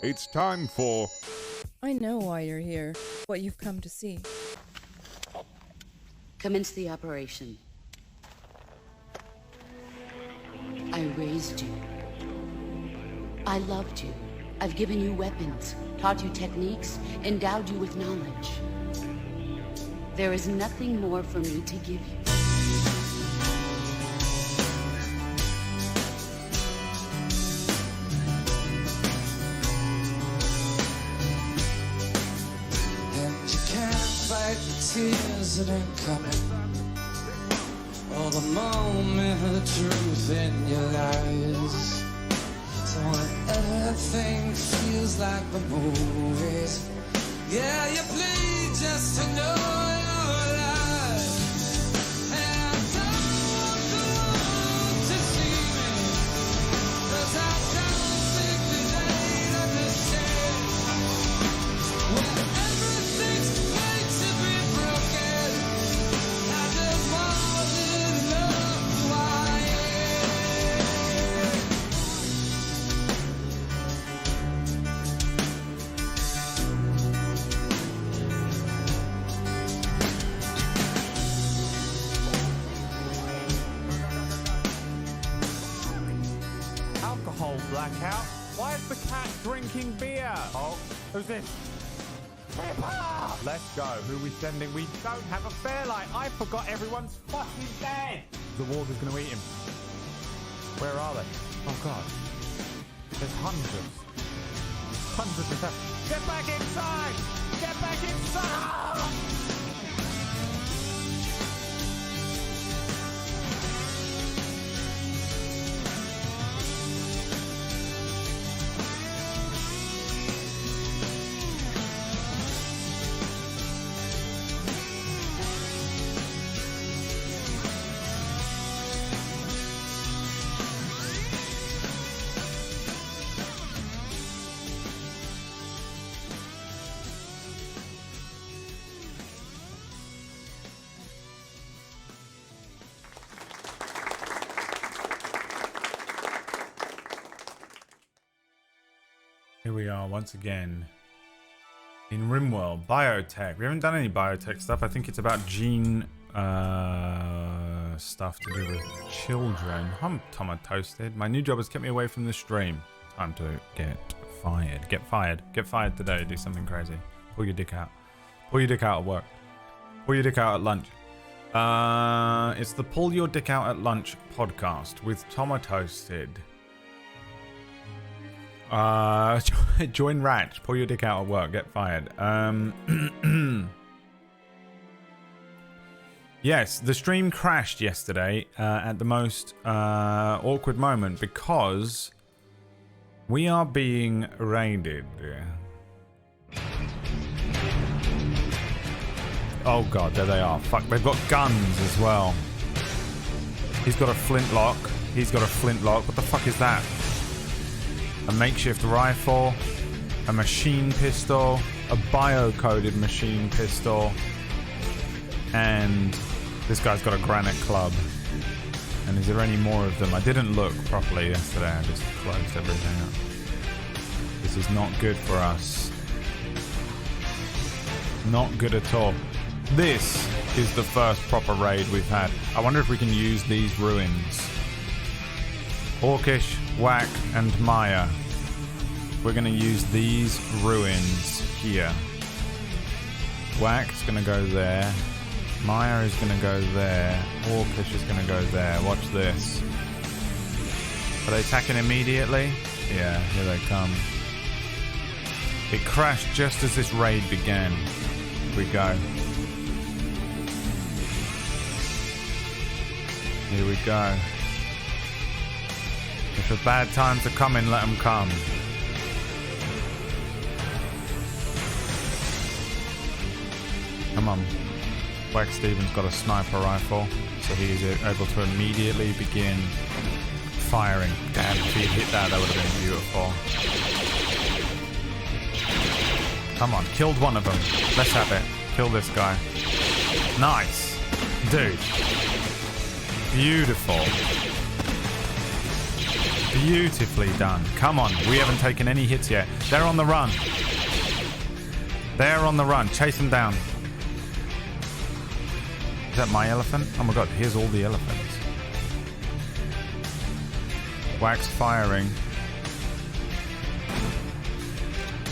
It's time for... I know why you're here, what you've come to see. Commence the operation. I raised you. I loved you. I've given you weapons, taught you techniques, endowed you with knowledge. There is nothing more for me to give you. And you can't fight the tears that are coming, or the moment of truth in your eyes. So when everything feels like the movies, yeah, you bleed just to know you're alive. And I don't want the world to see me, 'cause I don't think that they'd understand. When everything's made to be broken, I just want to know who I am. Alcohol blackout? Why is the cat drinking beer? Oh, who's this? Pippa! Let's go. Who are we sending? We don't have a fairlight. I forgot everyone's fucking dead. The water's gonna eat him. Where are they? Oh god. There's hundreds. Hundreds of them. Get back inside! Get back inside! Here we are once again in Rimworld, Biotech. We haven't done any Biotech stuff. I think it's about gene stuff to do with children. I'm Tomo Toasted. My new job has kept me away from the stream. Time to get fired. Get fired. Get fired today. Do something crazy. Pull your dick out. Pull your dick out at work. Pull your dick out at lunch. It's the Pull Your Dick Out at Lunch podcast with Tomo Toasted. Join Ratch. Pull your dick out at work. Get fired. Yes, the stream crashed yesterday at the most awkward moment because we are being raided. Oh god, there they are. Fuck, they've got guns as well. He's got a flintlock. He's got a flintlock. What the fuck is that? A makeshift rifle, a machine pistol, a bio-coded machine pistol, and this guy's got a granite club. And is there any more of them? I didn't look properly yesterday, I just closed everything up. This is not good for us. Not good at all. This is the first proper raid we've had. I wonder if we can use these ruins. Orcish, Whack, and Maya. We're going to use these ruins here. Whack's going to go there. Maya is going to go there. Orcish is going to go there. Watch this. Are they attacking immediately? Yeah, here they come. It crashed just as this raid began. Here we go. Here we go. If the bad times are coming, let them come. Come on. Wack Stevens got a sniper rifle, so he is able to immediately begin firing. Damn, if he'd hit that, that would have been beautiful. Come on, killed one of them. Let's have it. Kill this guy. Nice. Dude. Beautiful. Beautifully done. Come on. We haven't taken any hits yet. They're on the run. They're on the run. Chase them down. Is that my elephant? Oh my god, here's all the elephants. Wax firing.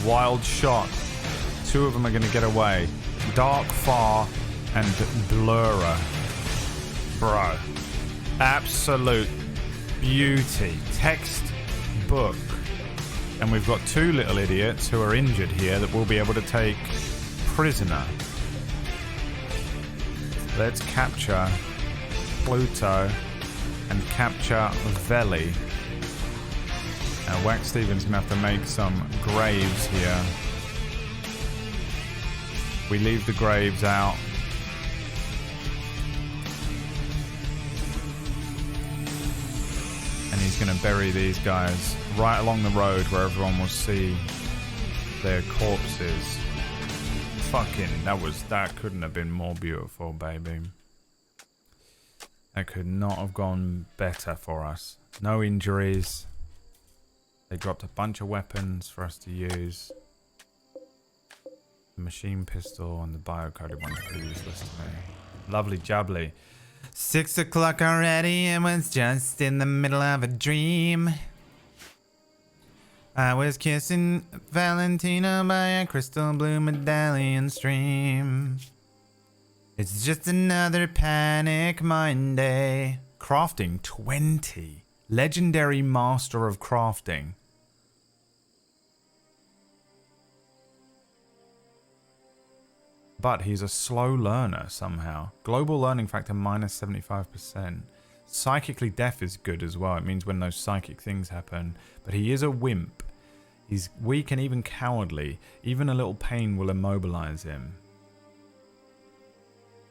Wild shot. 2 of them are going to get away. Dark Far and Blurrer. Bro. Absolute beauty. Textbook. And we've got 2 little idiots who are injured here that we'll be able to take prisoner. Let's capture Pluto and capture Veli. Now Wax Steven's gonna have to make some graves here. We leave the graves out. And he's gonna bury these guys right along the road where everyone will see their corpses. Fucking, that couldn't have been more beautiful, baby. That could not have gone better for us. No injuries. They dropped a bunch of weapons for us to use. The machine pistol and the biocoded one are useless to me. Lovely jubbly. 6 o'clock already and was just in the middle of a dream. I was kissing Valentina by a crystal blue medallion stream. It's just another Panic Monday. Crafting 20. Legendary Master of Crafting. But he's a slow learner somehow. Global learning factor minus 75%. Psychically deaf is good as well. It means when those psychic things happen. But he is a wimp. He's weak and even cowardly. Even a little pain will immobilize him.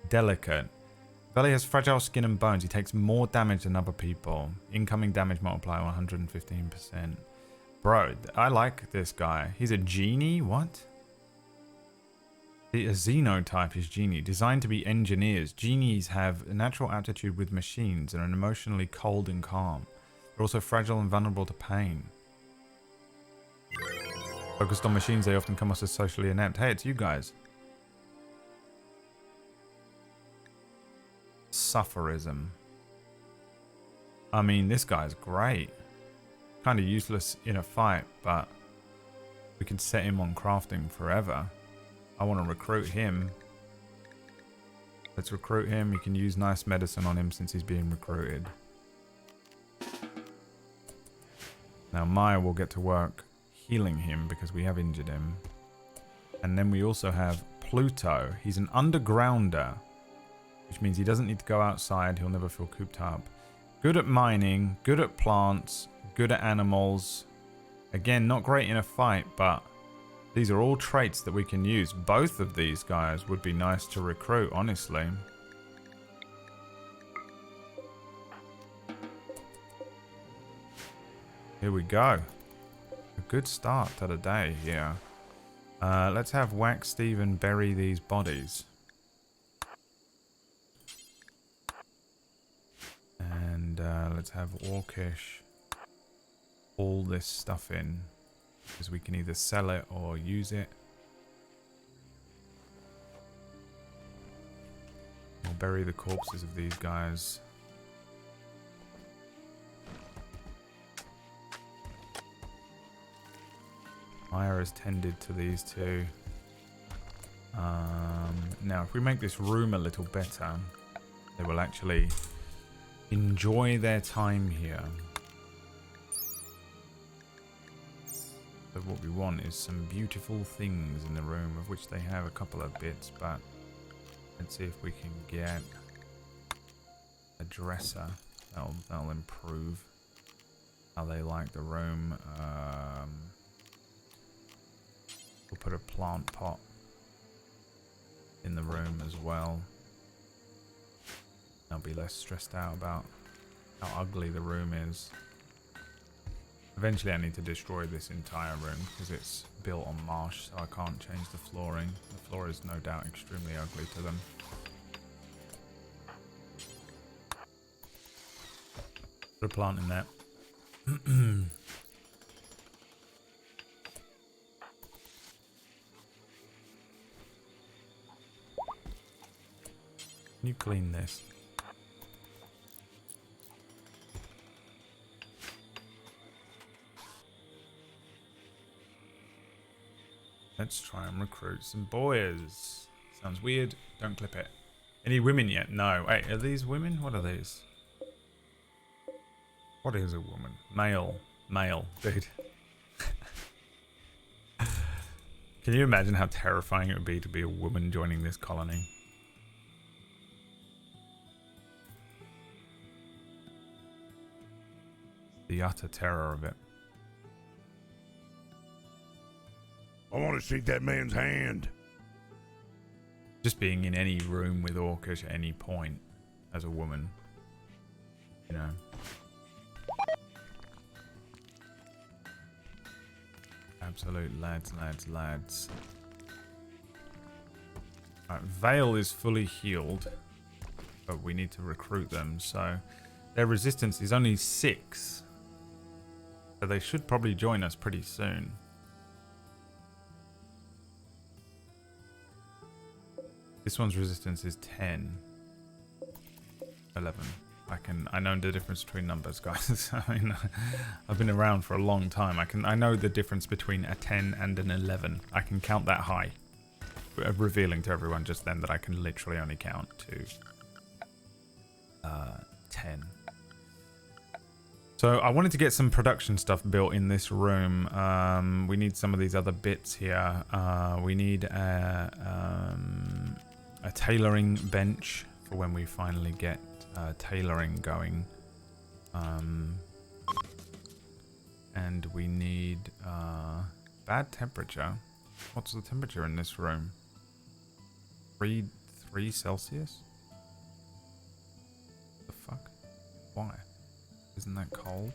Delicate. Veli has fragile skin and bones. He takes more damage than other people. Incoming damage multiplier 115%. Bro, I like this guy. He's a genie? What? A xenotype is genie, designed to be engineers. Genies have a natural aptitude with machines and are emotionally cold and calm. They're also fragile and vulnerable to pain. Focused on machines, they often come off as socially inept. Hey, it's you guys. Sufferism. I mean, this guy's great. Kind of useless in a fight, but we could set him on crafting forever. I want to recruit him. Let's recruit him. You can use nice medicine on him since he's being recruited. Now Maya will get to work healing him because we have injured him. And then we also have Pluto. He's an undergrounder, which means he doesn't need to go outside. He'll never feel cooped up. Good at mining, good at plants, good at animals. Again, not great in a fight, but these are all traits that we can use. Both of these guys would be nice to recruit, honestly. Here we go. A good start to the day here. Let's have Wax Steven bury these bodies. And let's have Orcish haul this stuff in. Because we can either sell it or use it. We'll bury the corpses of these guys. Maya has tended to these two. Now, if we make this room a little better, they will actually enjoy their time here. So what we want is some beautiful things in the room, of which they have a couple of bits, but let's see if we can get a dresser. That'll improve how they like the room. We'll put a plant pot in the room as well. They'll be less stressed out about how ugly the room is. Eventually I need to destroy this entire room because it's built on marsh, so I can't change the flooring. The floor is no doubt extremely ugly to them. Put a plant in there. Can you clean this? Let's try and recruit some boys. Sounds weird. Don't clip it. Any women yet? No. Wait, are these women? What are these? What is a woman? Male. Male. Dude. Can you imagine how terrifying it would be to be a woman joining this colony? The utter terror of it. I want to shake that man's hand. Just being in any room with Orcish at any point as a woman. You know. Absolute lads. Right, Vale is fully healed. But we need to recruit them, so their resistance is only 6. So they should probably join us pretty soon. This one's resistance is 10. 11. I know the difference between numbers, guys. I mean, I've been around for a long time. I know the difference between a 10 and an 11. I can count that high. Revealing to everyone just then that I can literally only count to 10. So I wanted to get some production stuff built in this room. We need some of these other bits here. We need a tailoring bench for when we finally get tailoring going. And we need bad temperature. What's the temperature in this room? 3 Celsius? The fuck? Why? Isn't that cold?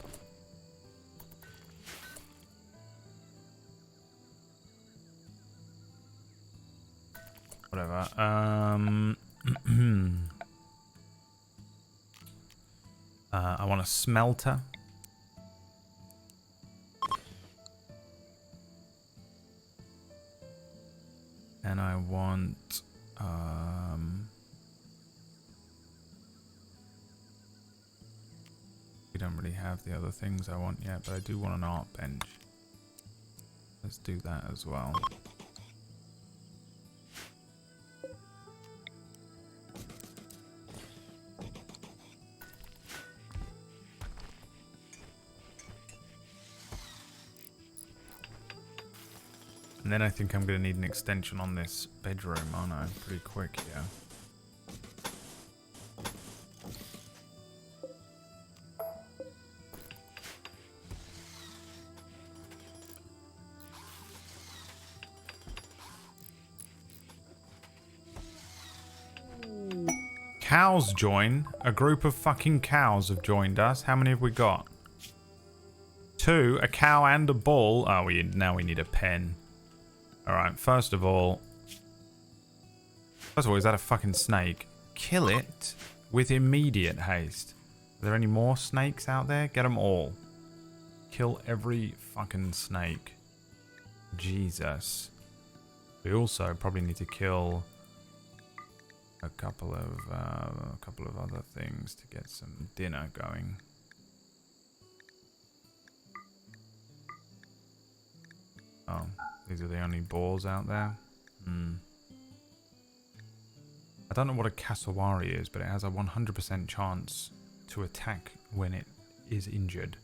Whatever. I want a smelter. And I want we don't really have the other things I want yet, but I do want an art bench. Let's do that as well. And then I think I'm going to need an extension on this bedroom, aren't I? Pretty quick here. Cows join. A group of fucking cows have joined us. How many have we got? 2, a cow and a bull. Oh, now we need a pen. Alright, first of all, is that a fucking snake? Kill it with immediate haste. Are there any more snakes out there? Get them all. Kill every fucking snake. Jesus. We also probably need to kill a couple of other things to get some dinner going. Oh, these are the only boars out there. I don't know what a cassowary is, but it has a 100% chance to attack when it is injured.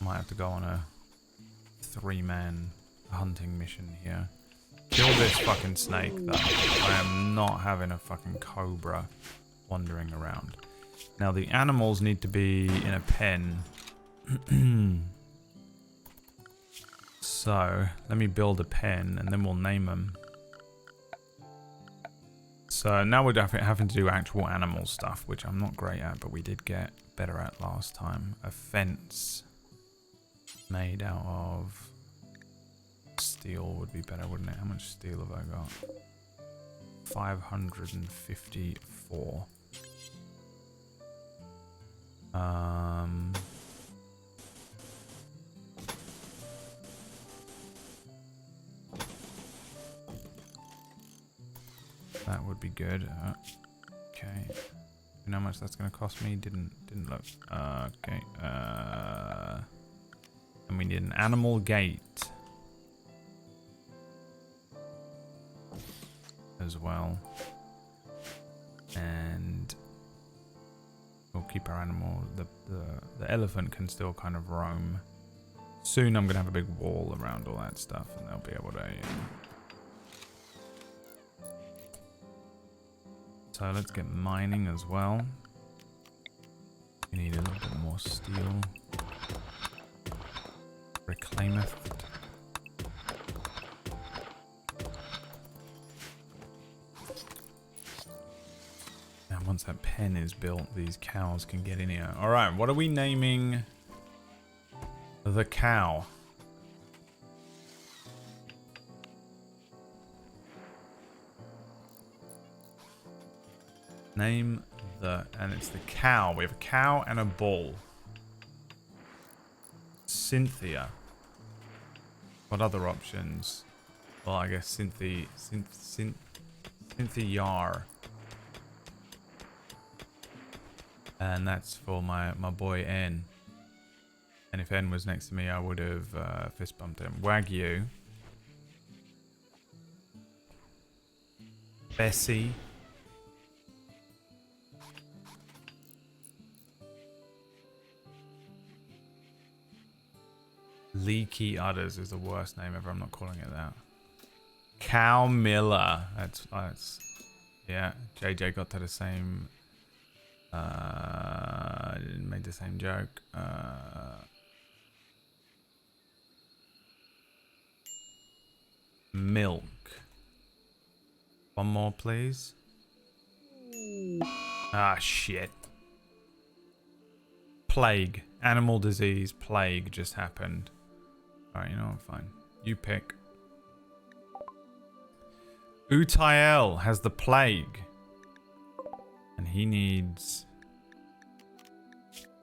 Might have to go on a 3-man hunting mission here. Kill this fucking snake, though. I am not having a fucking cobra wandering around. Now, the animals need to be in a pen. So, let me build a pen, and then we'll name them. So, now we're having to do actual animal stuff, which I'm not great at, but we did get better at last time. A fence made out of steel would be better, wouldn't it? How much steel have I got? 554. That would be good. Okay. You know how much that's going to cost me? Didn't look. Okay. And we need an animal gate as well. And we'll keep our animal. The elephant can still kind of roam. Soon I'm going to have a big wall around all that stuff, and they'll be able to... So let's get mining as well. We need a little bit more steel. Reclaimeth. And once that pen is built, these cows can get in here. Alright, what are we naming the cow? Name the... And it's the cow. We have a cow and a bull. Cynthia. What other options? Well, I guess Cynthia Yar. And that's for my boy N. And if N was next to me, I would have fist bumped him. Wagyu. Bessie. Leaky Udders is the worst name ever. I'm not calling it that. Cow Miller. That's yeah. JJ got to the same. Made the same joke. Milk. One more, please. Ah, shit. Plague. Animal disease. Plague just happened. Alright, you know what? Fine. You pick. Utael has the plague. And he needs...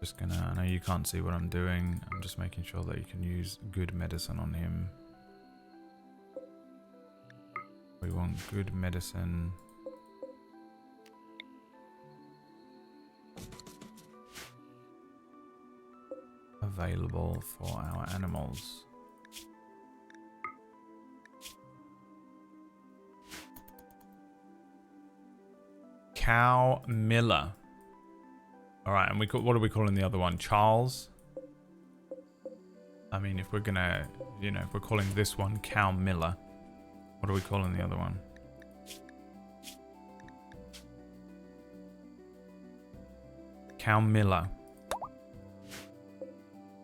Just gonna... I know you can't see what I'm doing. I'm just making sure that you can use good medicine on him. We want good medicine. Available for our animals. Cow Miller. Alright, and what are we calling the other one? Charles? I mean, if we're gonna, you know, if we're calling this one Cow Miller, what are we calling the other one? Cow Miller.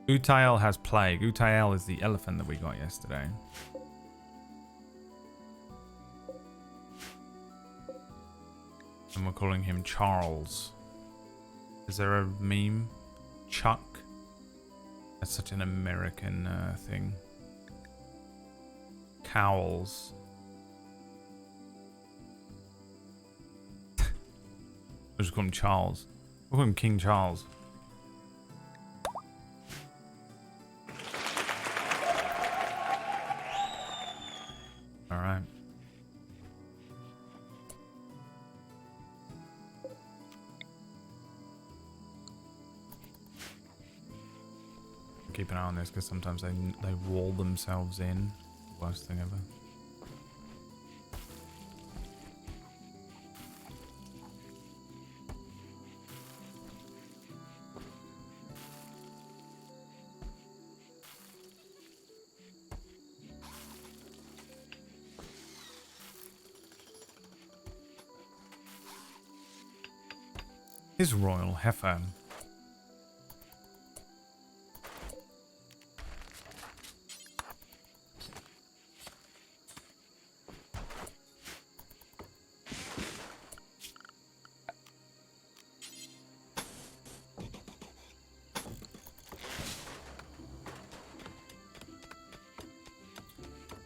Utael has plague. Utael is the elephant that we got yesterday. And we're calling him Charles. Is there a meme? Chuck? That's such an American thing. Cowls. We'll just call him Charles. We'll call him King Charles. Alright. Keep an eye on this because sometimes they wall themselves in. Worst thing ever. His royal heifer.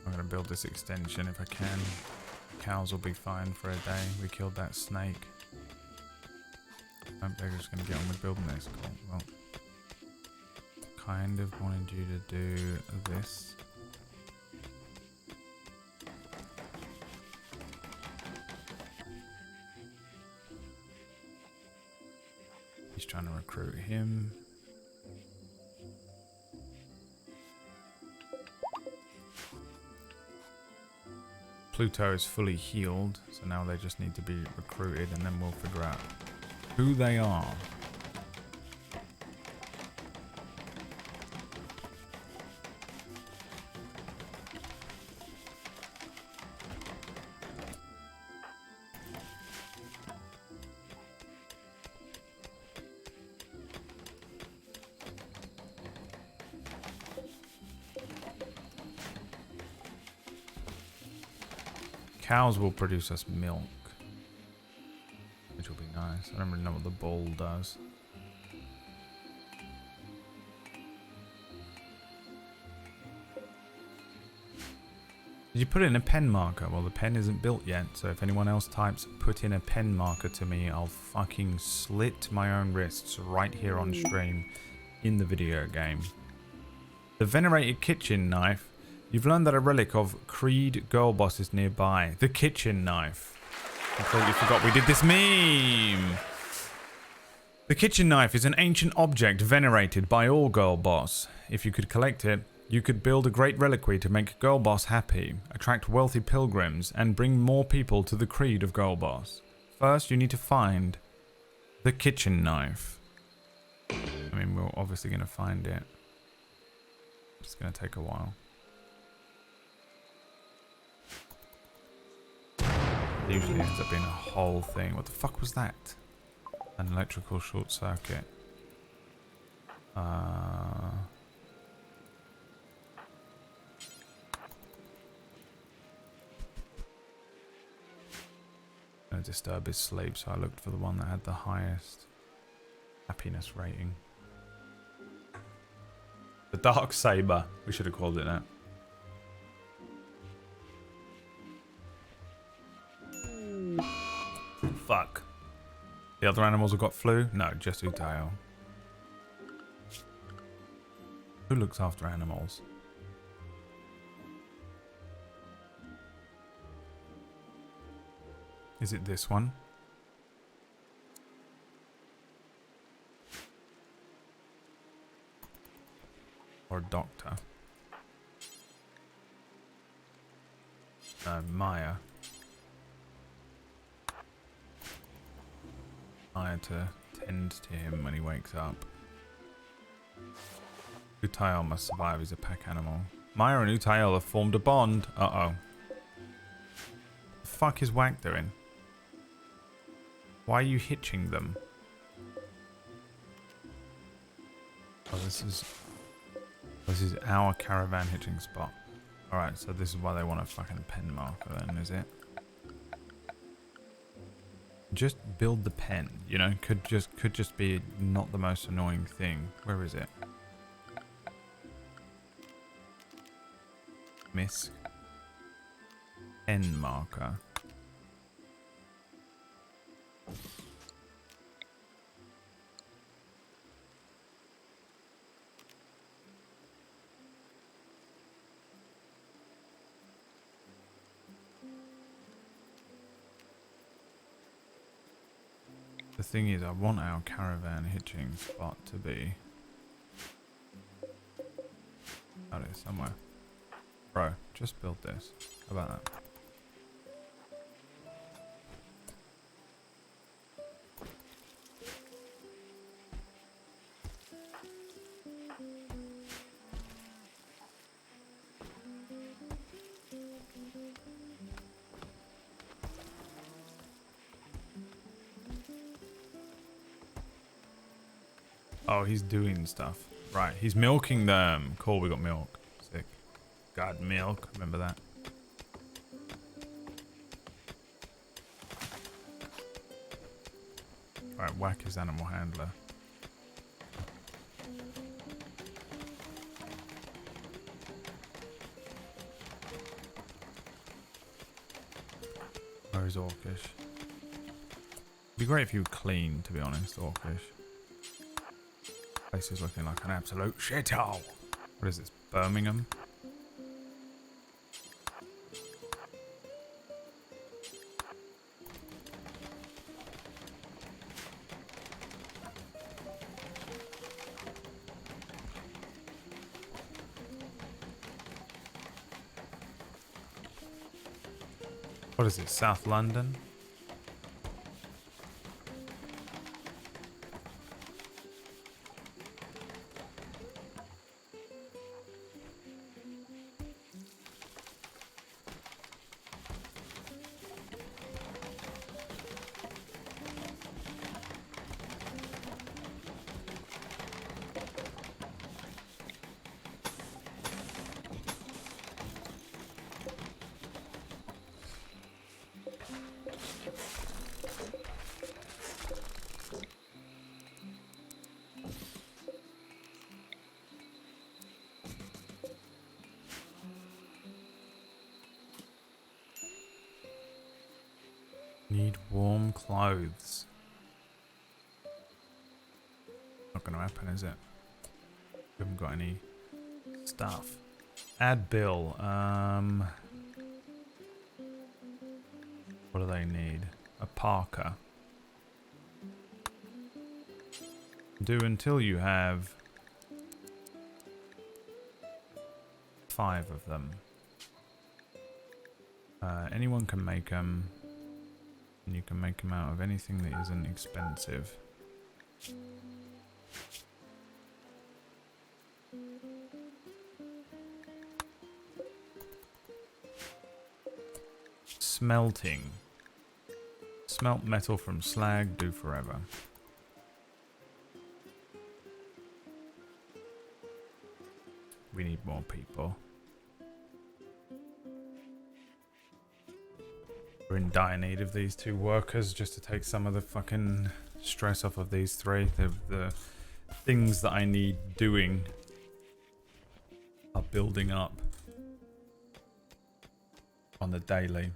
I'm gonna build this extension if I can. Cows will be fine for a day. We killed that snake. They're just going to get on with building this. Cool. Well, kind of wanted you to do this. He's trying to recruit him. Pluto is fully healed, so now they just need to be recruited, and then we'll figure out who they are. Cows will produce us milk, which will be nice. I don't really know what the bull does. Did you put in a pen marker? Well, the pen isn't built yet, so if anyone else types put in a pen marker to me, I'll fucking slit my own wrists right here on stream in the video game. The venerated kitchen knife. You've learned that a relic of Creed girl boss is nearby. The kitchen knife. Completely forgot we did this meme. The kitchen knife is an ancient object venerated by all girl boss. If you could collect it, you could build a great reliquary to make girl boss happy, attract wealthy pilgrims, and bring more people to the creed of girl boss. First, you need to find the kitchen knife. I mean, we're obviously going to find it. It's going to take a while. It usually ends up being a whole thing. What the fuck was that? An electrical short circuit. Gonna disturb his sleep, so I looked for the one that had the highest happiness rating. The Dark Saber. We should have called it that. Fuck. The other animals have got flu? No, just Utayo. Who looks after animals? Is it this one? Or a doctor? No, Maya. To tend to him when he wakes up. Utail must survive. He's a pack animal. Maya and Utail have formed a bond. Uh-oh. The fuck is Wack doing? Why are you hitching them? Oh, this is our caravan hitching spot. Alright, so this is why they want a fucking pen marker then, is it? Just build the pen, you know, could just be not the most annoying thing. Where is it? Miss pen marker. The thing is, I want our caravan hitching spot to be out here somewhere. Bro, just build this. How about that? Oh, he's doing stuff. Right, he's milking them. Cool, we got milk. Sick. God, milk. Remember that. Alright, Whack his animal handler. Where is Orcish? It'd be great if you were clean, to be honest, Orcish. Place is looking like an absolute shithole. What is this, Birmingham? What is it? South London? Need warm clothes. Not gonna happen, is it? We haven't got any stuff. Add bill. What do they need? A parka. Do until you have 5 of them. Anyone can make them. And you can make them out of anything that isn't expensive. Smelting. Smelt metal from slag, do forever. We need more people. We're in dire need of these 2 workers just to take some of the fucking stress off of these 3. The things that I need doing are building up on the daily.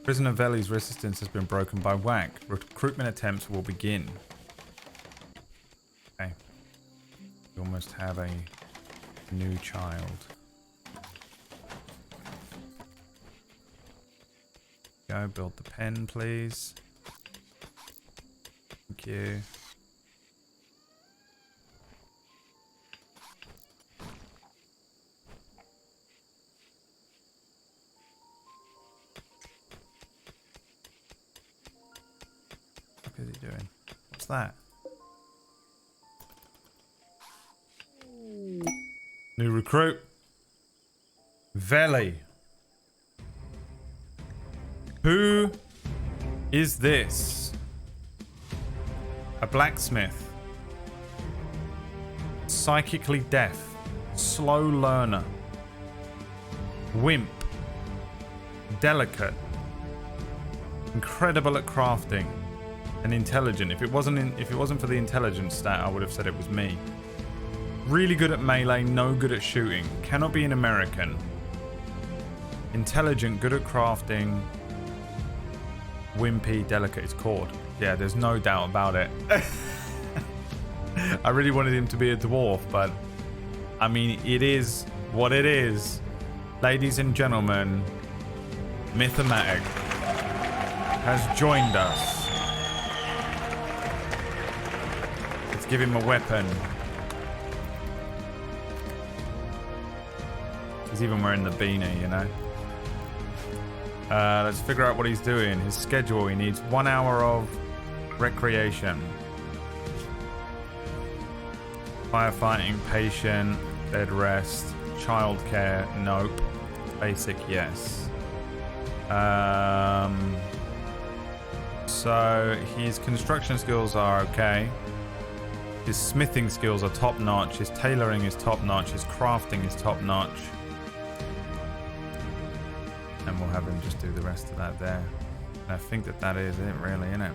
Prisoner Veli's resistance has been broken by Whack. Recruitment attempts will begin. Okay. We almost have a new child. Go build the pen, please. Thank you. What is he doing? What's that? New recruit. Veli. Who is this? A blacksmith. Psychically deaf. Slow learner. Wimp. Delicate. Incredible at crafting. And intelligent. If it wasn't for the intelligence stat, I would have said it was me. Really good at melee, no good at shooting. Cannot be an American. Intelligent, good at crafting. Wimpy, delicate, it's cord. Yeah, there's no doubt about it. I really wanted him to be a dwarf, but I mean, it is what it is. Ladies and gentlemen, Mythomatic has joined us. Let's give him a weapon. He's even wearing the beanie, you know. Let's figure out what he's doing. His schedule, he needs 1 hour of recreation. Firefighting, patient, bed rest, childcare, nope. Basic, yes. So his construction skills are okay. His smithing skills are top notch. His tailoring is top notch. His crafting is top notch. And we'll have him just do the rest of that there. And I think that is it, really, isn't it?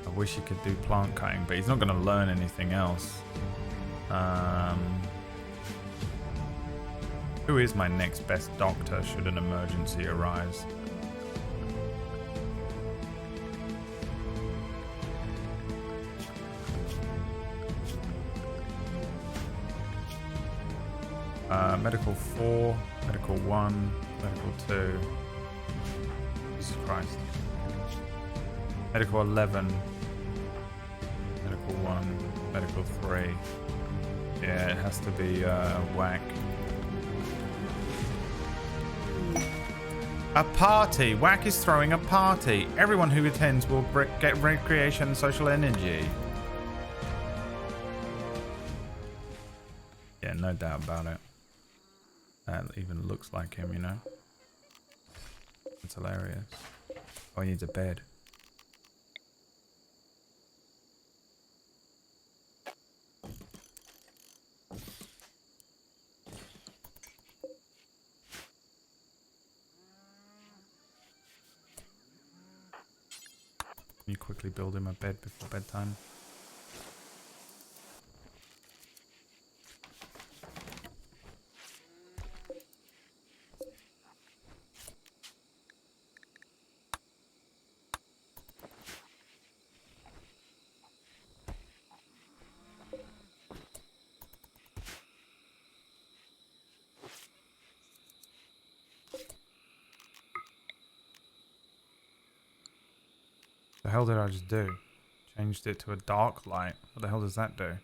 I wish he could do plant cutting, but he's not going to learn anything else. Who is my next best doctor should an emergency arise? Medical 4, medical 1, medical 2. Jesus Christ. Medical 11, medical 1, medical 3. Yeah, it has to be whack. A party. Whack is throwing a party. Everyone who attends will get recreation and social energy. Yeah, no doubt about it. That even looks like him, you know? It's hilarious. Oh, he needs a bed. Can you quickly build him a bed before bedtime? The hell did I just do? Changed it to a dark light. What the hell does that do?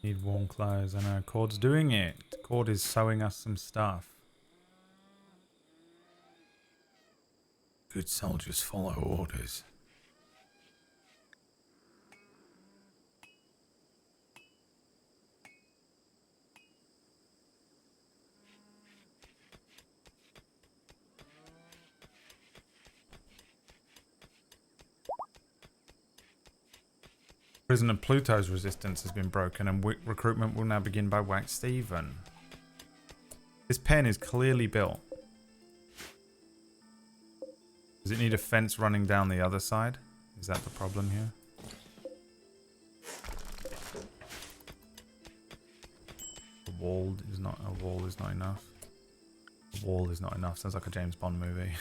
Need warm clothes. I know. Cord's doing it. Cord is sewing us some stuff. Good soldiers follow orders. Prisoner Pluto's resistance has been broken and recruitment will now begin by Wax Steven. This pen is clearly built. Does it need a fence running down the other side? Is that the problem here? A wall is not enough. A wall is not enough. Sounds like a James Bond movie.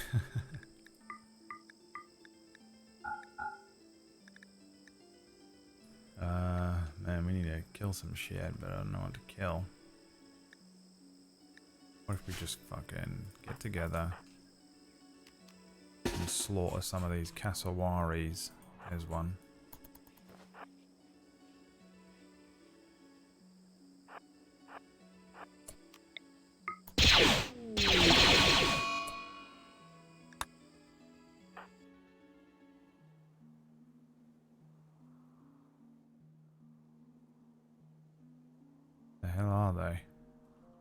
Man, we need to kill some shit, but I don't know what to kill. What if we just fucking get together and slaughter some of these cassowaries? There's one. The hell are they?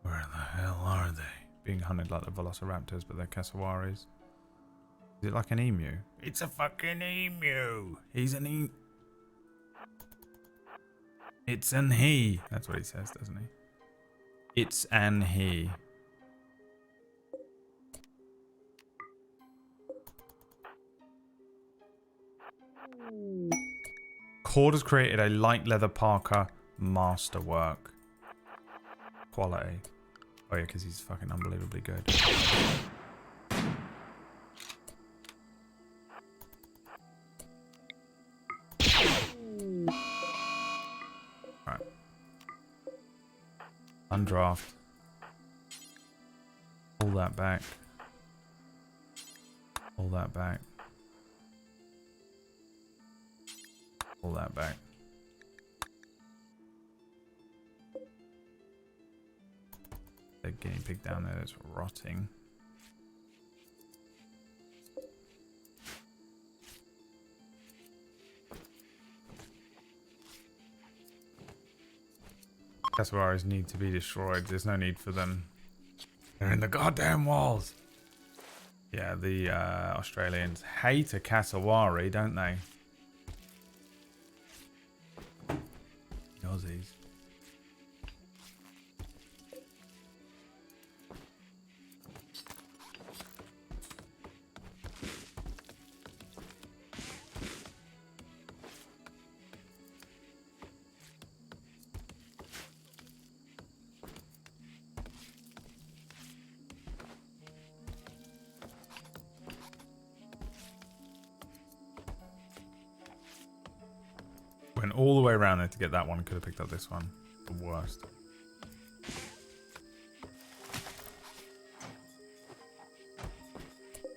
Where the hell are they? Being hunted like the velociraptors, but they're cassowaries. Is it like an emu? It's a fucking emu! He's an emu. It's an he. That's what he says, doesn't he? It's an he. Cord has created a light leather parka masterwork. Quality. Oh yeah, because he's fucking unbelievably good. Alright. Undraft. Pull that back. Pull that back. Pull that back. The guinea pig down there that's rotting. Cassowaries need to be destroyed. There's no need for them. They're in the goddamn walls. Yeah, the Australians hate a cassowary, don't they? Aussies. Went all the way around there to get that one. Could have picked up this one. The worst.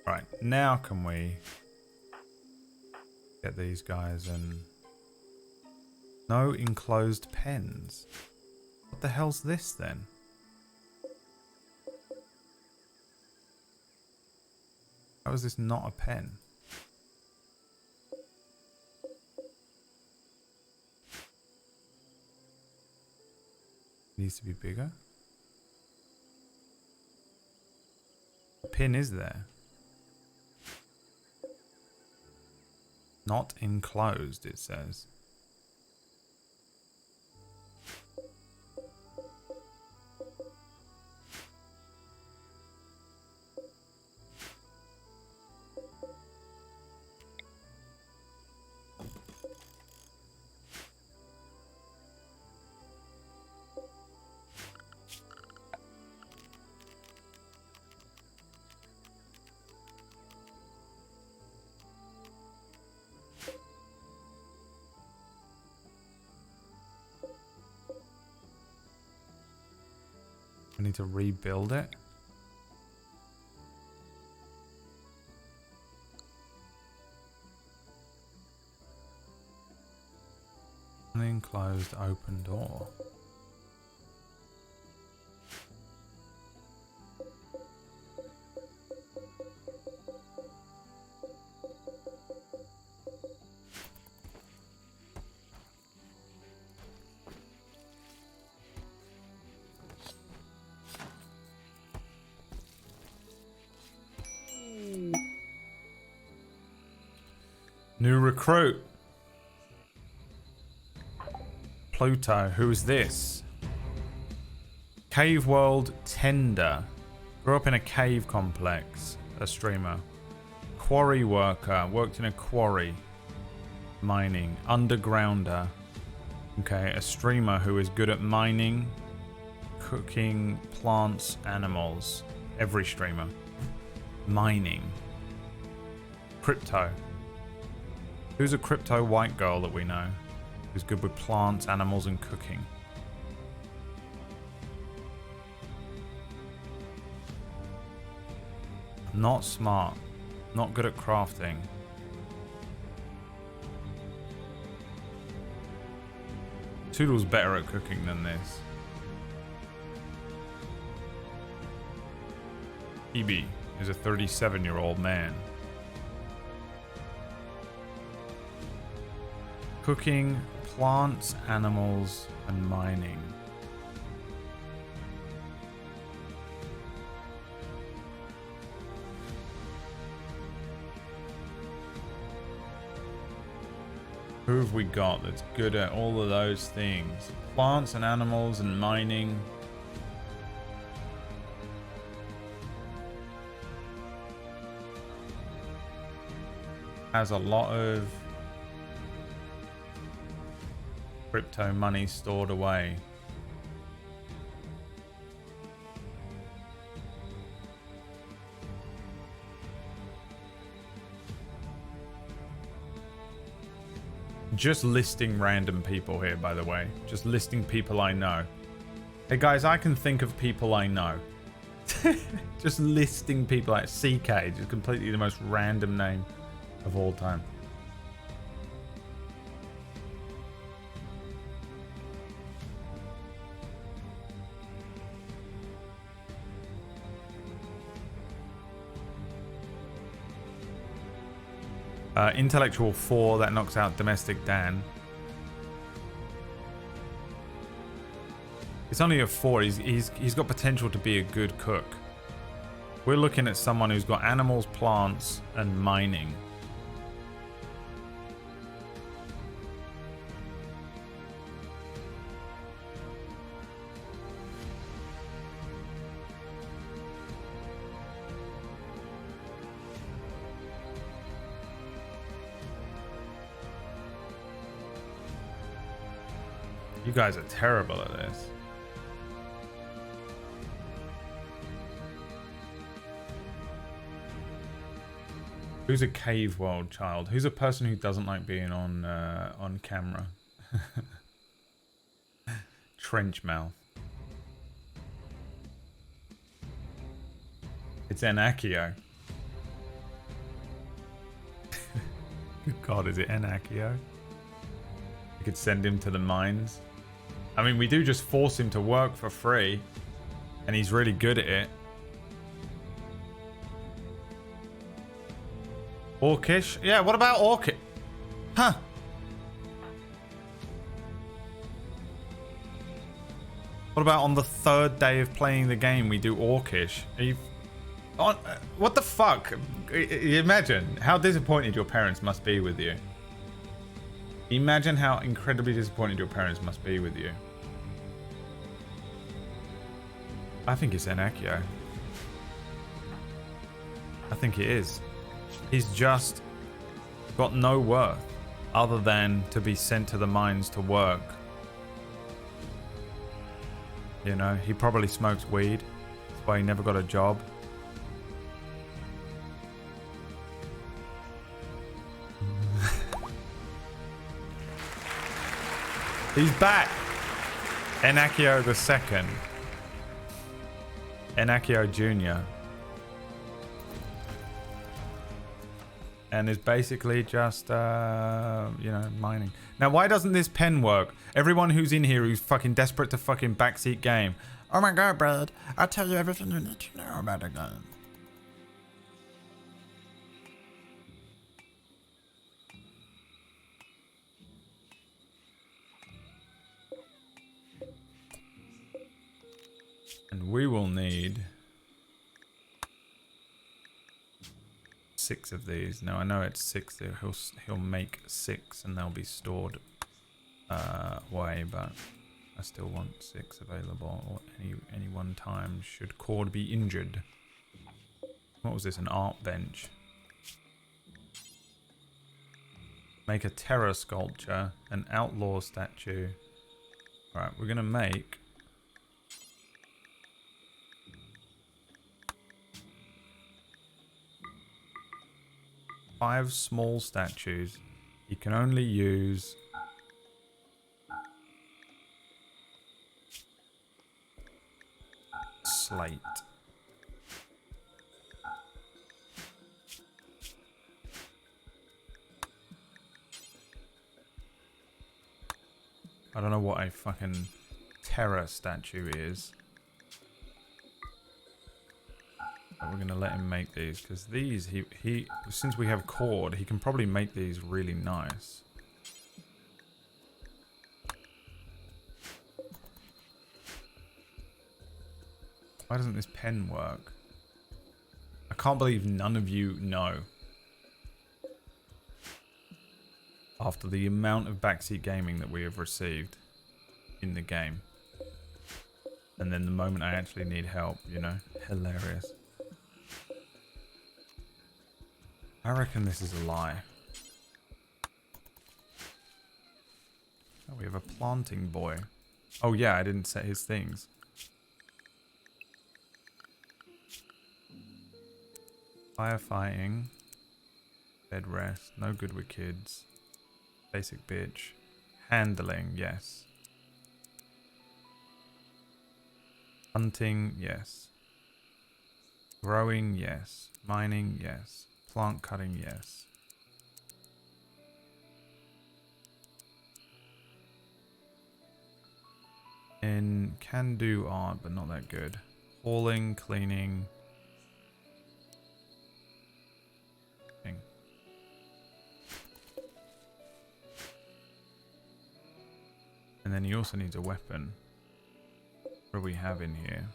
Right, now can we get these guys and... No enclosed pens. What the hell's this then? How is this not a pen? It needs to be bigger. The pin is there. Not enclosed, it says. I need to rebuild it. Unenclosed open door. New recruit. Pluto. Who is this? Cave World Tender. Grew up in a cave complex. A streamer. Quarry worker. Worked in a quarry. Mining. Undergrounder. Okay, a streamer who is good at mining, cooking, plants, animals. Every streamer. Mining. Crypto. Who's a crypto white girl that we know? Who's good with plants, animals, and cooking? Not smart. Not good at crafting. Toodle's better at cooking than this. Phoebe is a 37-year-old man. Cooking, plants, animals, and mining. Who have we got that's good at all of those things? Plants and animals and mining. Has a lot of crypto money stored away. Just listing random people here, by the way. Just listing people I know. Hey guys, I can think of people I know. Just listing people like CK, just completely the most random name of all time. Intellectual 4, that knocks out Domestic Dan. It's only a 4. He's got potential to be a good cook. We're looking at someone who's got animals, plants, and mining. You guys are terrible at this. Who's a cave world child? Who's a person who doesn't like being on camera? Trench mouth. It's Enakio. Good God, is it Enakio? We could send him to the mines. I mean, we do just force him to work for free. And he's really good at it. Orcish? Yeah, what about Orcish? Huh. What about on the 3rd day of playing the game, we do Orcish? Are you... what the fuck? Imagine how disappointed your parents must be with you. Imagine how incredibly disappointed your parents must be with you. I think it's Enakio. I think it is. He's just got no worth other than to be sent to the mines to work. You know, he probably smokes weed. That's why he never got a job. He's back! Enakio the second. Enakio Jr. And is basically just, you know, mining. Now, why doesn't this pen work? Everyone who's in here who's fucking desperate to fucking backseat game. Oh my god, Brad. I'll tell you everything you need to know about the game. And we will need 6 of these. Now I know it's 6. He'll make 6, and they'll be stored away. But I still want 6 available at any one time. Should Cord be injured? What was this? An art bench. Make a terror sculpture, an outlaw statue. All right, we're gonna make 5 small statues. You can only use slate. I don't know what a fucking terror statue is. But we're gonna let him make these, because these he since we have Cord, he can probably make these really nice. Why doesn't this pen work? I can't believe none of you know. After the amount of backseat gaming that we have received in the game. And then the moment I actually need help, you know, hilarious. I reckon this is a lie. Oh, we have a planting boy. Oh yeah, I didn't set his things. Firefighting. Bed rest. No good with kids. Basic bitch. Handling, yes. Hunting, yes. Growing, yes. Mining, yes. Plant cutting, yes. And can do art, but not that good. Hauling, cleaning. And then he also needs a weapon. What do we have in here?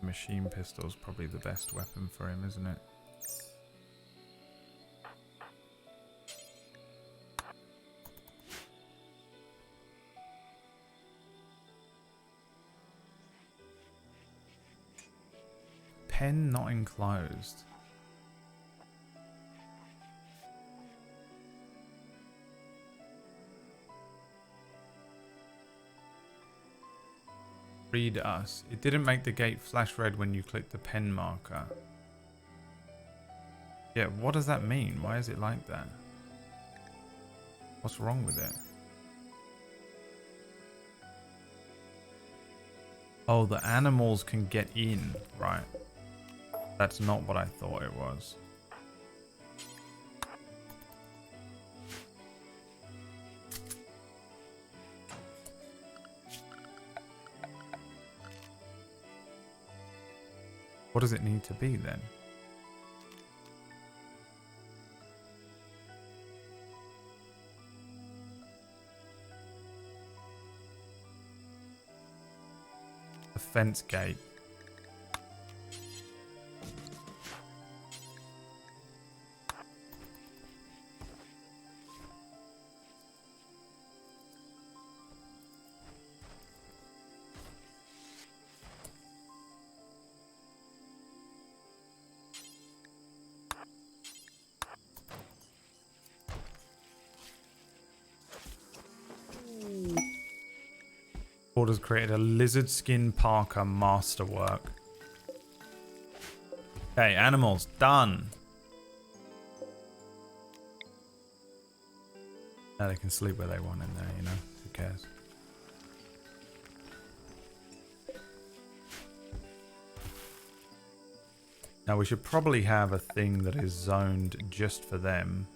Machine pistol's probably the best weapon for him, isn't it? Pen not enclosed. Read us. It didn't make the gate flash red when you clicked the pen marker. Yeah, what does that mean? Why is it like that? What's wrong with it? Oh, the animals can get in. Right. That's not what I thought it was. What does it need to be then? A fence gate. Has created a lizard skin parka masterwork. Okay, animals done. Now they can sleep where they want in there, you know? Who cares? Now we should probably have a thing that is zoned just for them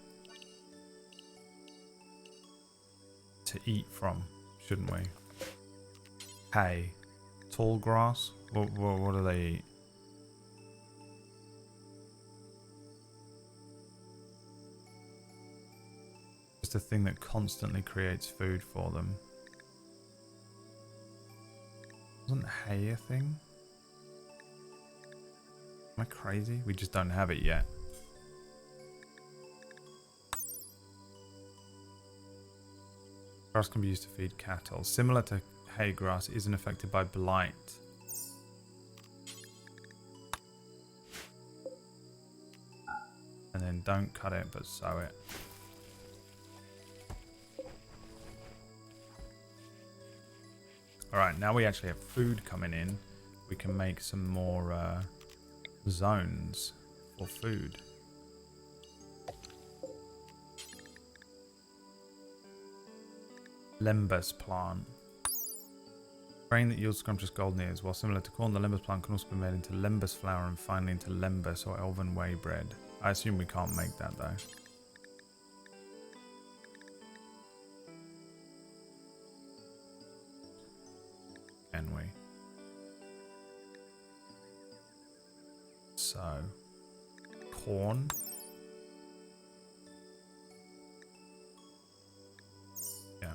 to eat from, shouldn't we? Hay. Tall grass? What do they eat? Just a thing that constantly creates food for them. Wasn't hay a thing? Am I crazy? We just don't have it yet. Grass can be used to feed cattle. Similar to hay, grass isn't affected by blight. And then don't cut it, but sow it. Alright, now we actually have food coming in. We can make some more zones for food. Lembas plant. Grain that yields scrumptious golden ears. While similar to corn, the lembas plant can also be made into lembas flour and finally into lembas or elven whey bread. I assume we can't make that though. Can we? So, corn. Yeah.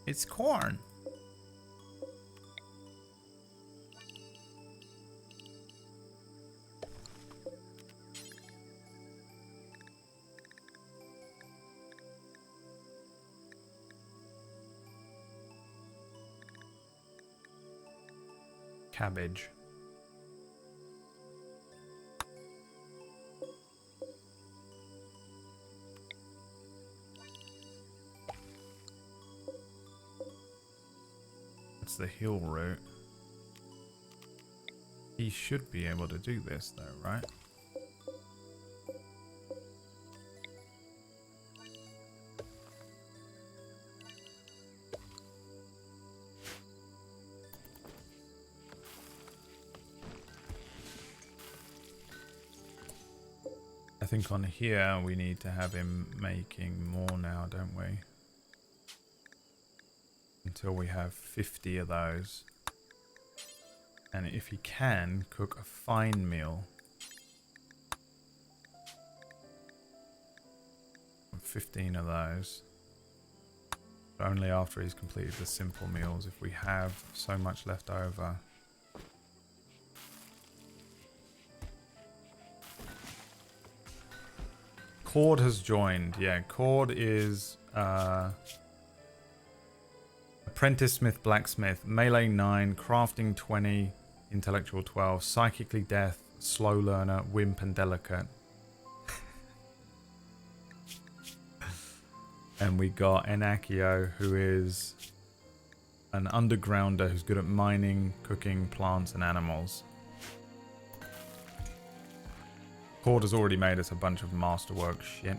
It's corn. Cabbage. That's the hill route. He should be able to do this though, right? I think on here we need to have him making more now, don't we? Until we have 50 of those. And if he can, cook a fine meal. 15 of those. But only after he's completed the simple meals, if we have so much left over. Cord has joined. Yeah, Cord is apprentice smith, blacksmith, melee 9, crafting 20, intellectual 12, psychically deaf, slow learner, wimp and delicate. And we got Enakio, who is an undergrounder who's good at mining, cooking, plants and animals. Cord has already made us a bunch of masterwork shit.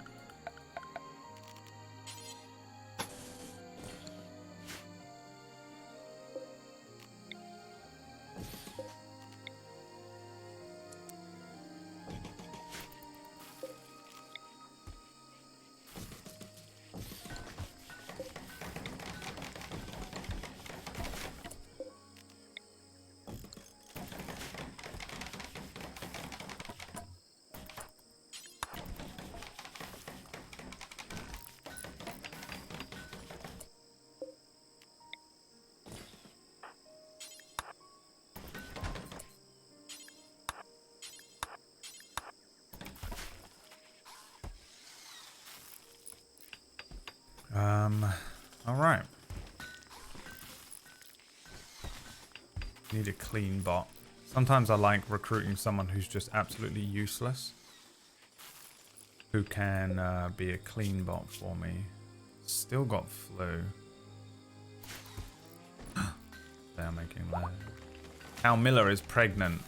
All right. Need a clean bot. Sometimes I like recruiting someone who's just absolutely useless, who can be a clean bot for me. Still got flu. They are making loud. Cal Miller is pregnant.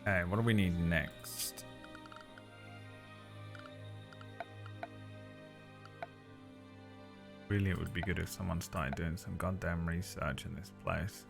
Okay, what do we need next? Really, it would be good if someone started doing some goddamn research in this place.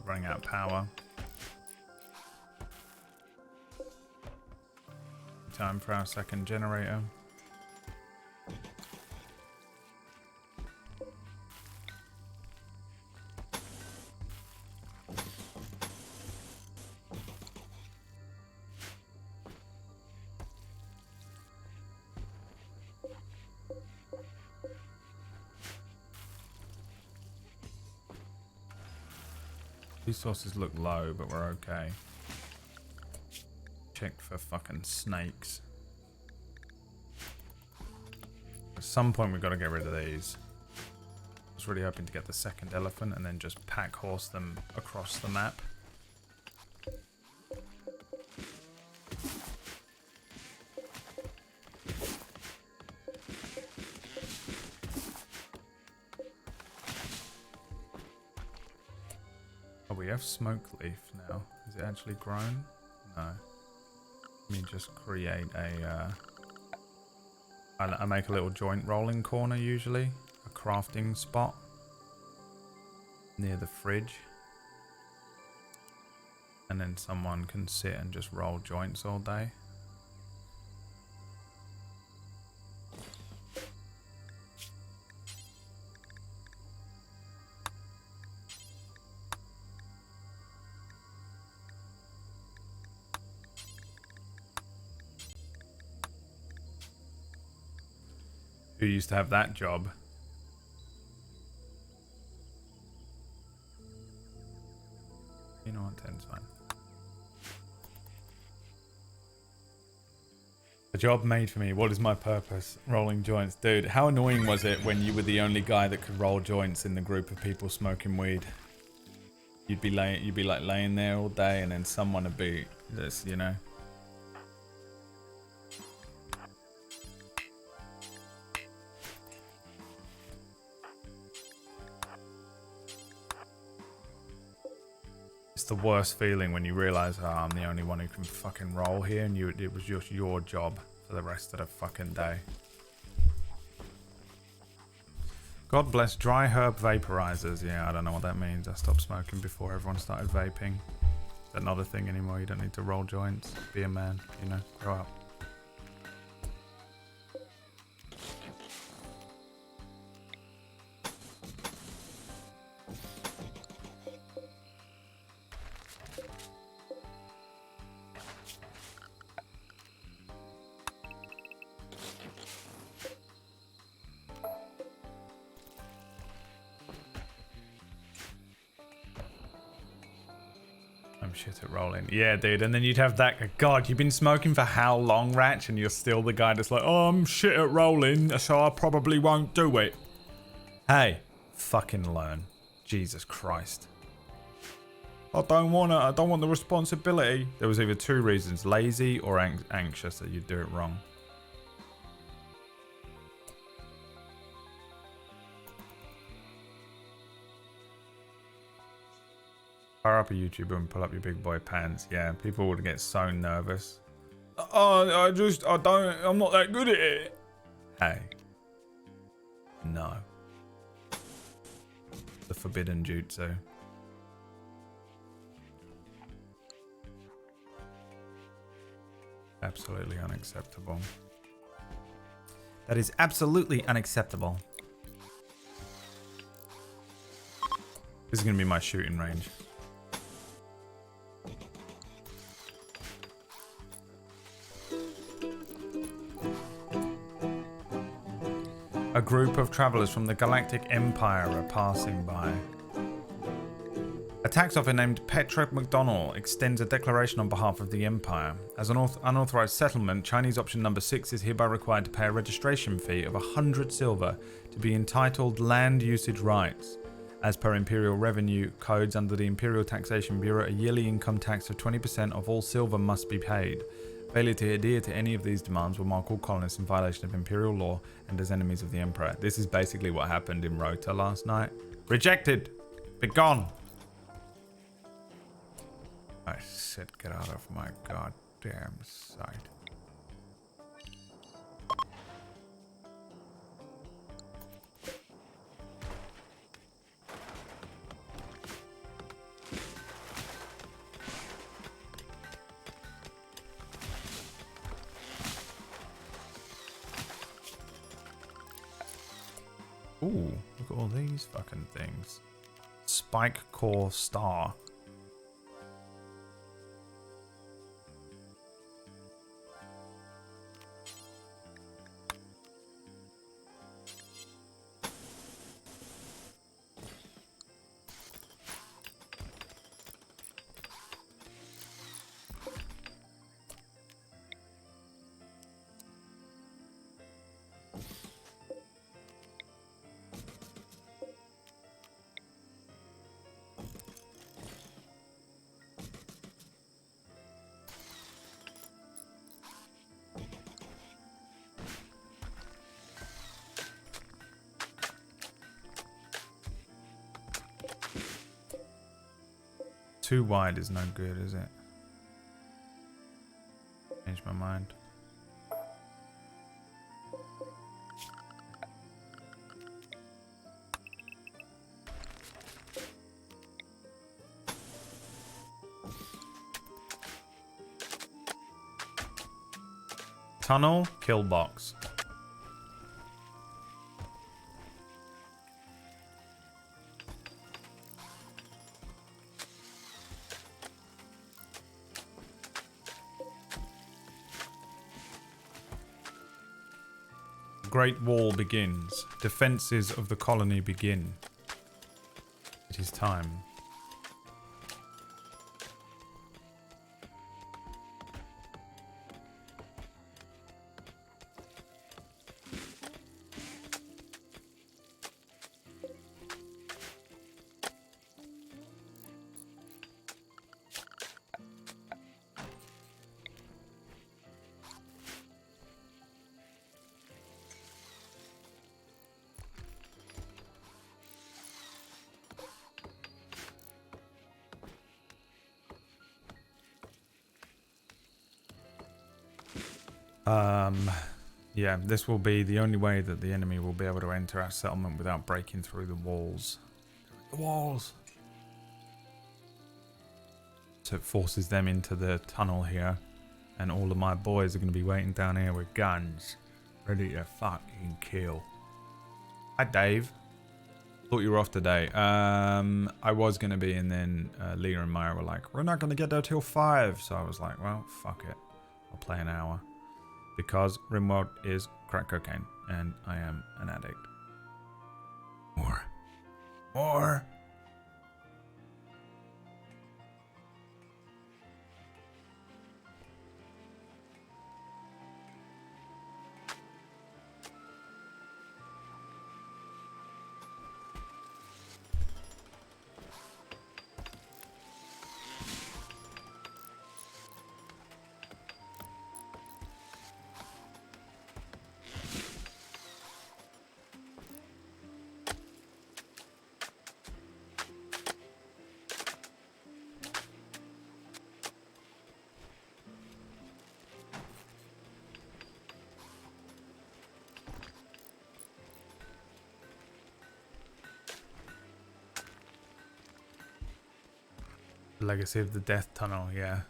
Running out of power. Time for our second generator. Resources look low, but we're okay. Checked for fucking snakes. At some point we've got to get rid of these. I was really hoping to get the second elephant and then just pack horse them across the map. We have smoke leaf now. Is it actually grown? No. Let me just create a I make a little joint rolling corner usually, a crafting spot near the fridge, and then someone can sit and just roll joints all day. Who used to have that job? You know what, 10's fine. A job made for me. What is my purpose? Rolling joints. Dude, how annoying was it when you were the only guy that could roll joints in the group of people smoking weed? You'd be like laying there all day and then someone would be this, you know? It's the worst feeling when you realize, oh, I'm the only one who can fucking roll here, and it was just your job for the rest of the fucking day. God bless dry herb vaporizers. Yeah, I don't know what that means. I stopped smoking before everyone started vaping. Is that not a thing anymore? You don't need to roll joints. Be a man, you know, grow up. I'm shit at rolling. Yeah, dude. And then you'd have that. God, you've been smoking for how long, Ratch? And you're still the guy that's like, oh, I'm shit at rolling, so I probably won't do it. Hey, fucking learn. Jesus Christ. I don't want it. I don't want the responsibility. There was either two reasons, lazy or anxious that you'd do it wrong. Fire up a YouTuber and pull up your big boy pants. Yeah, people would get so nervous. Oh, I'm not that good at it. Hey. No. The forbidden jutsu. Absolutely unacceptable. That is absolutely unacceptable. This is going to be my shooting range. A group of travelers from the Galactic Empire are passing by. A tax officer named Petra McDonnell extends a declaration on behalf of the Empire. As an unauthorized settlement, Chinese option number 6 is hereby required to pay a registration fee of 100 silver to be entitled land usage rights. As per Imperial Revenue codes under the Imperial Taxation Bureau, a yearly income tax of 20% of all silver must be paid. Failure to adhere to any of these demands will mark all colonists in violation of Imperial law and as enemies of the Emperor. This is basically what happened in Rota last night. Rejected! Be gone! I said get out of my goddamn sight. Ooh, look at all these fucking things. Spike Core Star. Too wide is no good, is it? Changed my mind. Tunnel, kill box. Great Wall begins. Defenses of the colony begin. It is time. Yeah, this will be the only way that the enemy will be able to enter our settlement without breaking through the walls. The walls! So it forces them into the tunnel here, and all of my boys are going to be waiting down here with guns, ready to fucking kill. Hi, Dave. Thought you were off today. I was going to be, and then Leah and Maya were like, we're not going to get there till 5. So I was like, well, fuck it. I'll play an hour. Because Rimworld is crack cocaine, and I am an addict. More. More. Legacy of the Death Tunnel, yeah.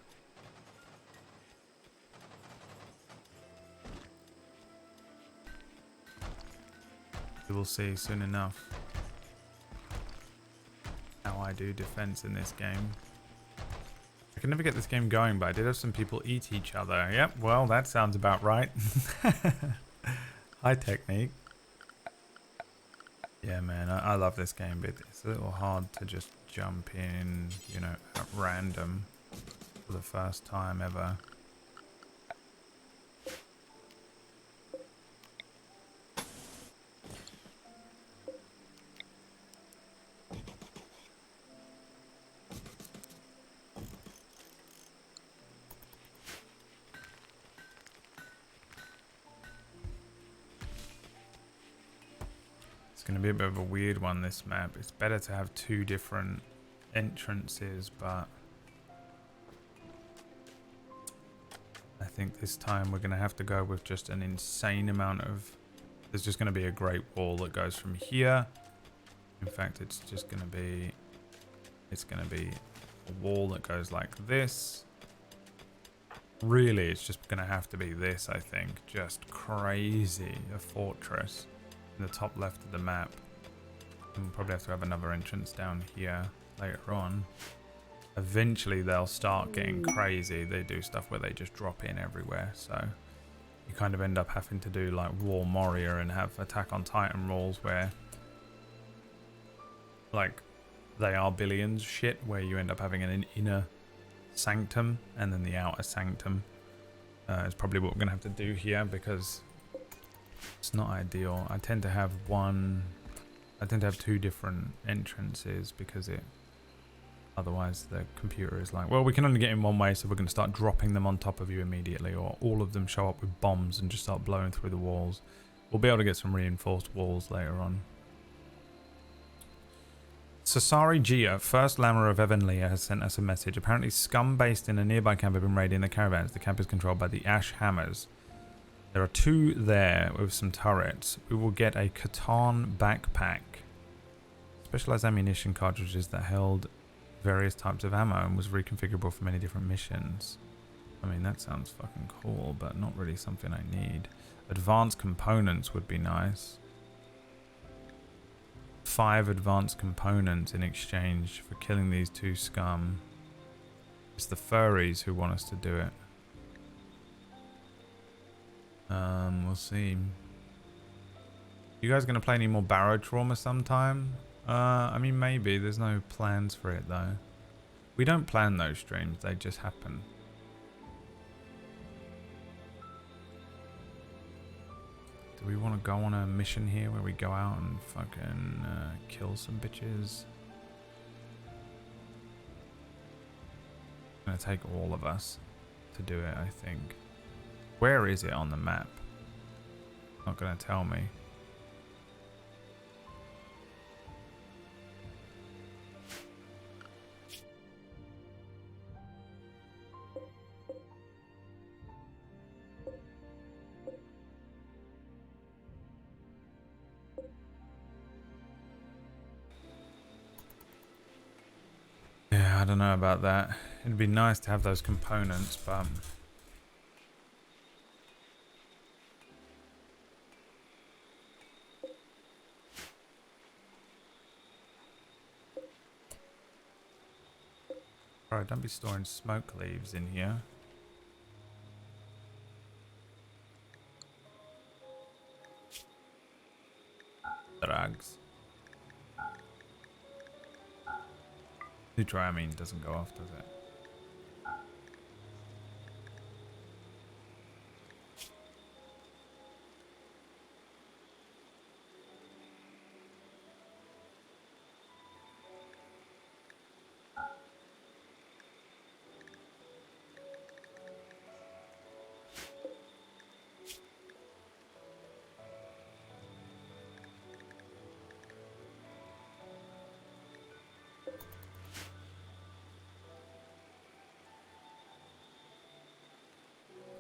We will see soon enough how I do defense in this game. I can never get this game going, but I did have some people eat each other. Yep, well, that sounds about right. High technique. Yeah, man, I love this game, but it's a little hard to just jump in, you know, at random for the first time ever. It's going to be a bit of a weird one, this map. It's better to have two different entrances, but I think this time we're going to have to go with just an insane amount of... There's just going to be a great wall that goes from here. In fact, it's just going to be... It's going to be a wall that goes like this. Really, it's just going to have to be this, I think. Just crazy. A fortress in the top left of the map. And we'll probably have to have another entrance down here later on. Eventually, they'll start getting crazy. They do stuff where they just drop in everywhere. So you kind of end up having to do like War Warrior and have Attack on Titan rules where like they are billions shit, where you end up having an inner sanctum and then the outer sanctum. Is probably what we're gonna have to do here because it's not ideal. I tend to have two different entrances because otherwise the computer is like, well, we can only get in one way, so we're going to start dropping them on top of you immediately, or all of them show up with bombs and just start blowing through the walls. We'll be able to get some reinforced walls later on. Sasari Gia, first Lammer of Evanlia, has sent us a message. Apparently scum based in a nearby camp have been raiding the caravans. The camp is controlled by the Ash Hammers. There are two there with some turrets. We will get a Catan backpack. Specialized ammunition cartridges that held various types of ammo and was reconfigurable for many different missions. I mean, that sounds fucking cool, but not really something I need. Advanced components would be nice. 5 advanced components in exchange for killing these two scum. It's the furries who want us to do it. We'll see. You guys gonna play any more Barotrauma sometime? I mean, maybe. There's no plans for it though. We don't plan those streams, they just happen. Do we want to go on a mission here where we go out and fucking kill some bitches? It's gonna take all of us to do it, I think. Where is it on the map? Not gonna tell me. Yeah, I don't know about that. It'd be nice to have those components, but alright, don't be storing smoke leaves in here. Drugs. Neutramine doesn't go off, does it?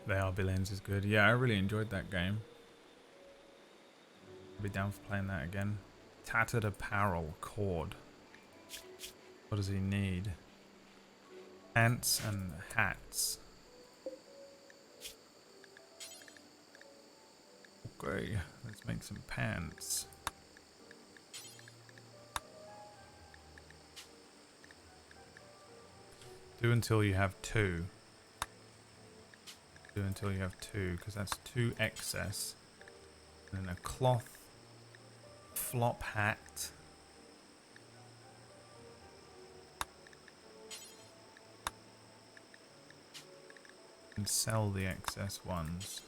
They Are Billions is good. Yeah, I really enjoyed that game. I'll be down for playing that again. Tattered apparel, cord. What does he need? Pants and hats. Okay, let's make some pants. Do until you have 2. Do until you have 2, because that's 2 excess. And then a cloth flop hat. And sell the excess ones.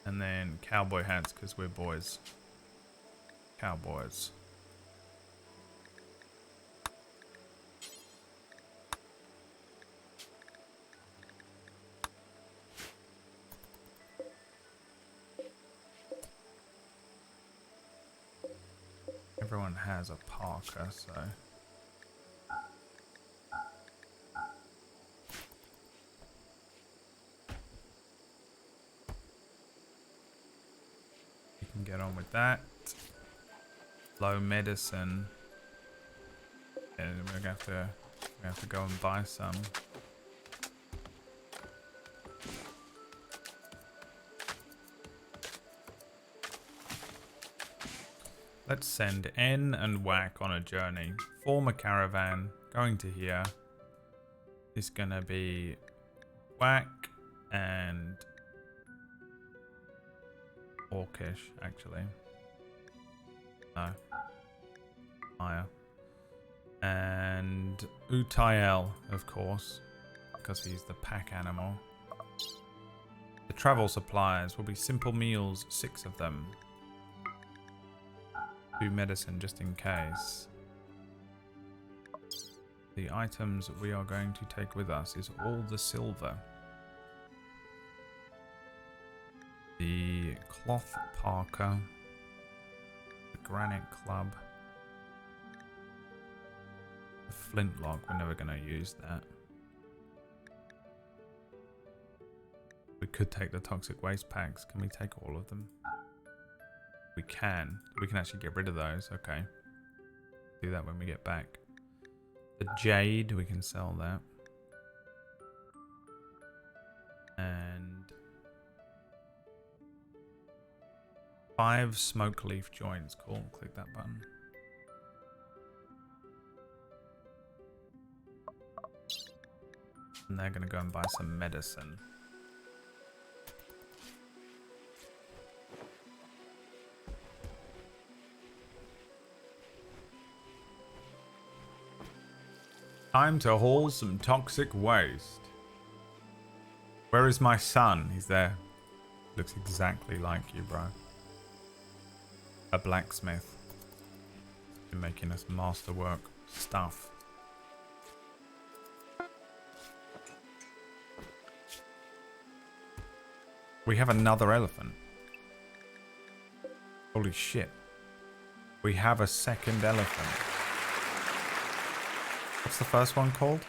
And then cowboy hats, because we're boys. Cowboys. Everyone has a parka, so... you can get on with that. Low medicine. And we're gonna have to go and buy some. Let's send N and Whack on a journey. Form a caravan. Going to here. It's gonna be Whack and Orcish, actually. No. Maya. And Utael, of course, because he's the pack animal. The travel supplies will be simple meals, 6 of them. 2 medicine just in case. The items we are going to take with us is all the silver. The cloth parka. The granite club. The flintlock, we're never going to use that. We could take the toxic waste packs. Can we take all of them? We can. We can actually get rid of those. Okay. Do that when we get back. The jade, we can sell that. And 5 smoke leaf joints. Cool. Click that button. And they're going to go and buy some medicine. Time to haul some toxic waste. Where is my son? He's there. Looks exactly like you, bro. A blacksmith. Been making us masterwork stuff. We have another elephant. Holy shit. We have a second elephant. What's the first one called?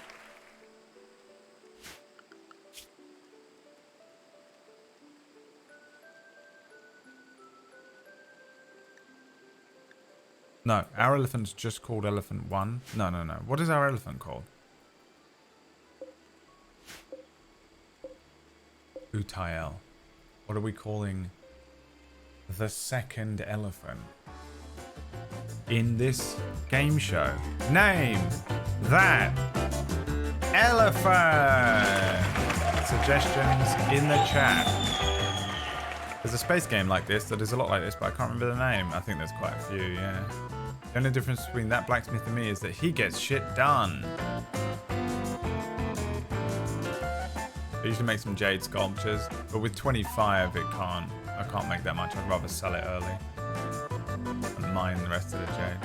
No, our elephant's just called Elephant 1. No. What is our elephant called? Utael. What are we calling the second elephant in this game show? Name that elephant! Suggestions in the chat. There's a space game like this that is a lot like this, but I can't remember the name. I think there's quite a few, yeah. The only difference between that blacksmith and me is that he gets shit done. I usually make some jade sculptures, but with 25 I can't make that much. I'd rather sell it early and mine the rest of the jade.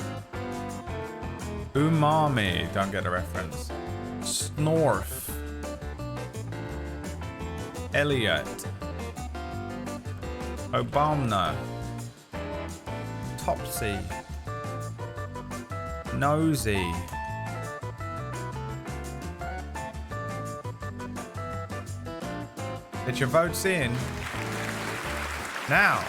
Umami, don't get a reference. Snorf. Elliot. Obama. Topsy. Nosy. Get your votes in. Now.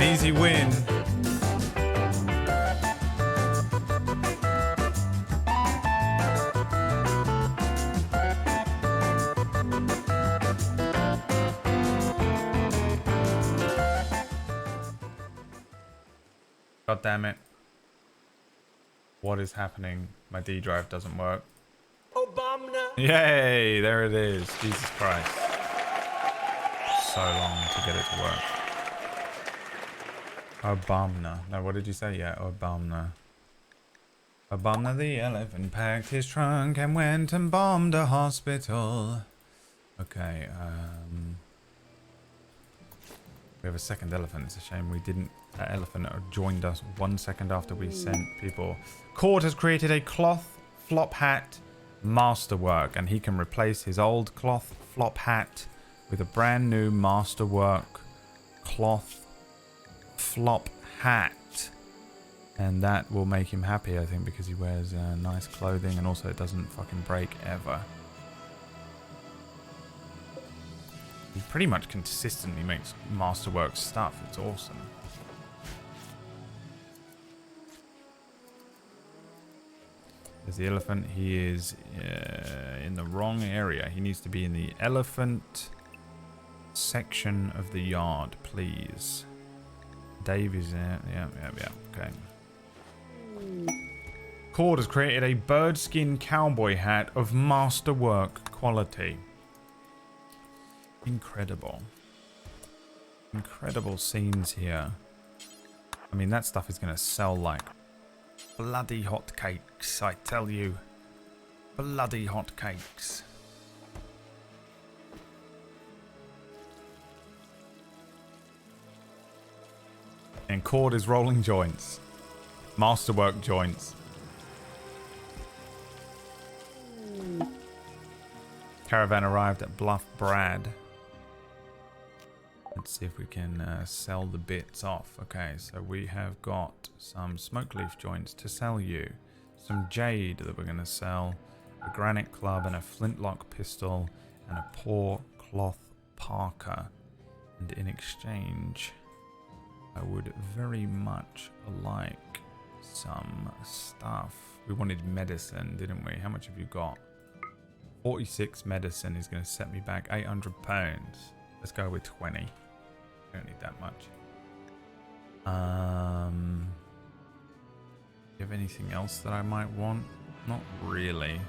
An easy win. God damn it. What is happening? My D drive doesn't work. Obama. Yay, there it is. Jesus Christ. So long to get it to work. Obama. No, what did you say? Yeah, Obama. Obama the elephant packed his trunk and went and bombed a hospital. Okay, we have a second elephant. It's a shame we didn't. That elephant joined us 1 second after we sent people. Cord has created a cloth flop hat masterwork, and he can replace his old cloth flop hat with a brand new masterwork cloth flop hat. And that will make him happy, I think, because he wears nice clothing and also it doesn't fucking break ever. He pretty much consistently makes masterwork stuff. It's awesome. There's the elephant. He is in the wrong area. He needs to be in the elephant section of the yard, please. Dave is there. Yeah. Okay. Cord has created a birdskin cowboy hat of masterwork quality. Incredible. Incredible scenes here. I mean, that stuff is going to sell like bloody hotcakes, I tell you. Bloody hotcakes. And Cord is rolling joints. Masterwork joints. Caravan arrived at Bluff Brad. Let's see if we can sell the bits off. Okay, so we have got some smoke leaf joints to sell you. Some jade that we're going to sell. A granite club and a flintlock pistol. And a poor cloth parka. And in exchange, I would very much like some stuff. We wanted medicine, didn't we? How much have you got? 46 medicine is going to set me back £800. Let's go with 20. Don't need that much. Do you have anything else that I might want? Not really.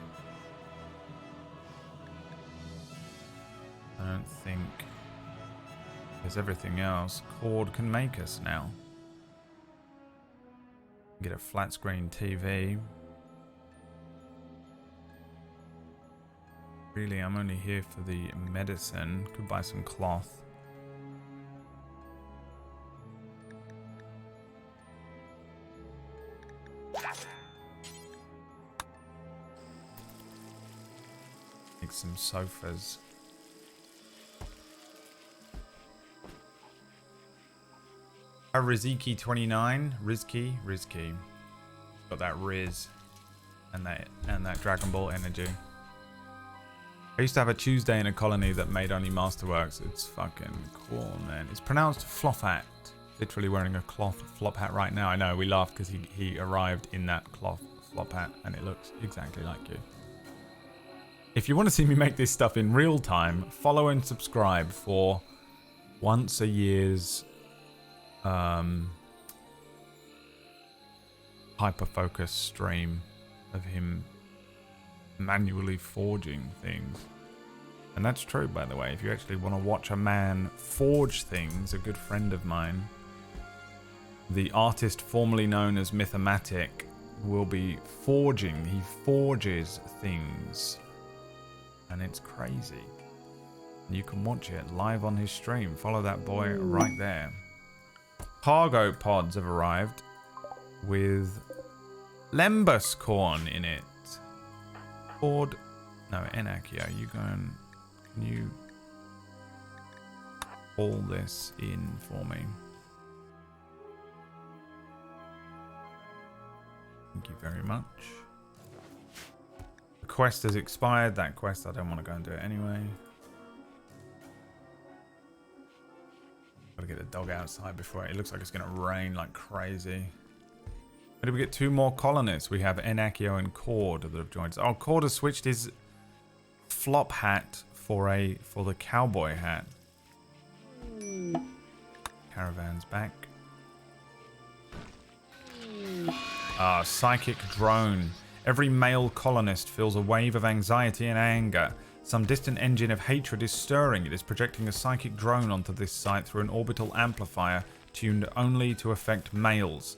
I don't think. There's everything else. Cord can make us now. Get a flat screen TV. Really, I'm only here for the medicine. Could buy some cloth. Make some sofas. A Riziki 29. Rizki. Got that Riz and that Dragon Ball energy. I used to have a Tuesday in a colony that made only masterworks. It's fucking cool, man. It's pronounced Flophat. Literally wearing a cloth flop hat right now. I know, we laughed because he arrived in that cloth flop hat and it looks exactly like you. If you want to see me make this stuff in real time, follow and subscribe for once a year's hyper-focus stream of him manually forging things. And that's true, by the way. If you actually want to watch a man forge things, a good friend of mine, the artist formerly known as Mythomatic, will be forging. He forges things. And it's crazy. You can watch it live on his stream. Follow that boy right there. Cargo pods have arrived with lembus corn in it. Cord, no, Enakia, you go and can you haul this in for me? Thank you very much. The quest has expired. That quest, I don't want to go and do it anyway. Gotta get the dog outside before it looks like it's going to rain like crazy. Where did we get 2 more colonists? We have Enakio and Cord that have joined us. Oh, Cord has switched his flop hat for the cowboy hat. Caravan's back. Psychic drone. Every male colonist feels a wave of anxiety and anger. Some distant engine of hatred is stirring. It is projecting a psychic drone onto this site through an orbital amplifier tuned only to affect males.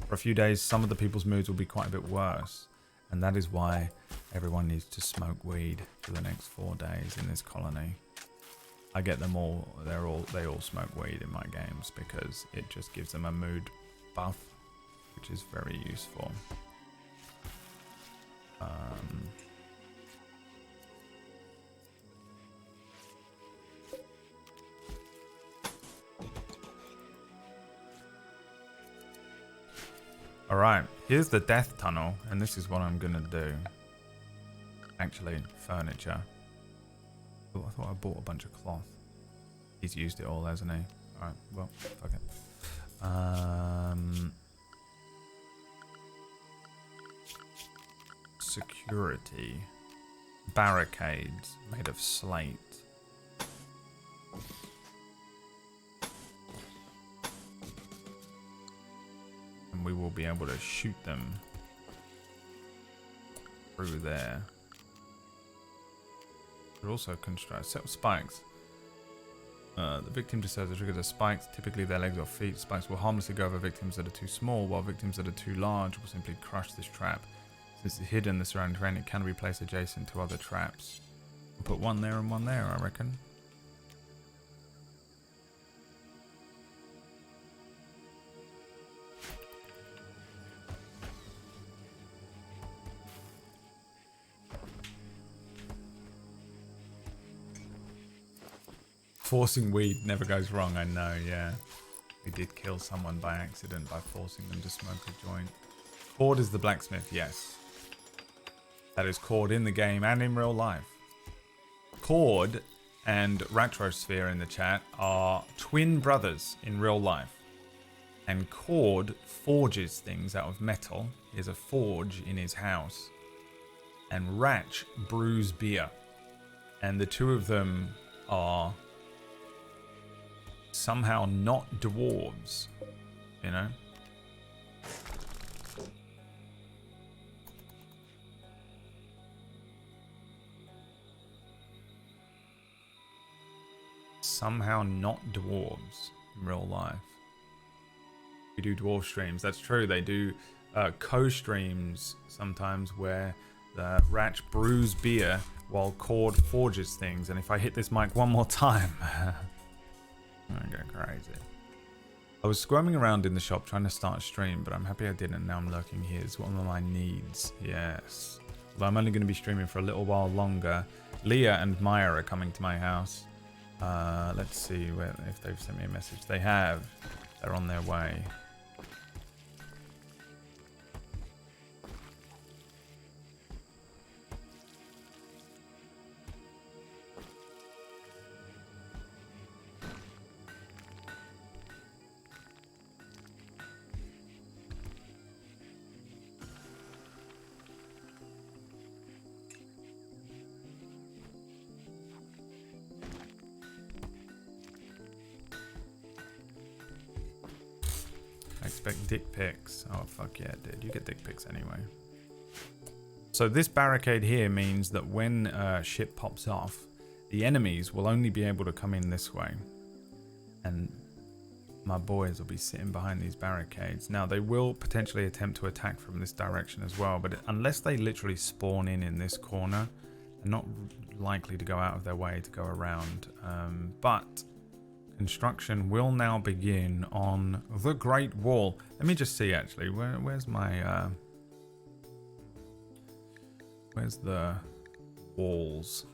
For a few days, some of the people's moods will be quite a bit worse. And that is why everyone needs to smoke weed for the next 4 days in this colony. I get them all. They all smoke weed in my games because it just gives them a mood buff, which is very useful. Alright, here's the death tunnel, and this is what I'm gonna do. Actually, furniture. Oh, I thought I bought a bunch of cloth. He's used it all, hasn't he? Alright, well, fuck it. Security. Barricades made of slate. And we will be able to shoot them through there. But also construct set of spikes. The victim deserves to trigger the spikes. Typically their legs or feet. Spikes will harmlessly go over victims that are too small, while victims that are too large will simply crush this trap. Since it's hidden in the surrounding terrain, it can be placed adjacent to other traps. We'll put one there and one there, I reckon. Forcing weed never goes wrong, I know, yeah. We did kill someone by accident by forcing them to smoke a joint. Cord is the blacksmith, yes. That is Cord in the game and in real life. Cord and Retrosphere in the chat are twin brothers in real life. And Cord forges things out of metal. He has a forge in his house. And Ratch brews beer. And the two of them are somehow not dwarves, you know? Somehow not dwarves in real life. We do dwarf streams, that's true. They do co-streams sometimes where the Ratch brews beer while Cord forges things. And if I hit this mic one more time, I go crazy. I was squirming around in the shop trying to start a stream, but I'm happy I didn't. Now I'm lurking here. It's one of my needs. Yes. Although I'm only going to be streaming for a little while longer. Leah and Maya are coming to my house. Let's see if they've sent me a message. They have. They're on their way. Expect dick pics. Oh fuck yeah, dude. You get dick pics anyway. So this barricade here means that when shit pops off, the enemies will only be able to come in this way. And my boys will be sitting behind these barricades. Now they will potentially attempt to attack from this direction as well, but unless they literally spawn in this corner, they're not likely to go out of their way to go around. But construction will now begin on the Great Wall. Let me just see actually, where's my where's the walls?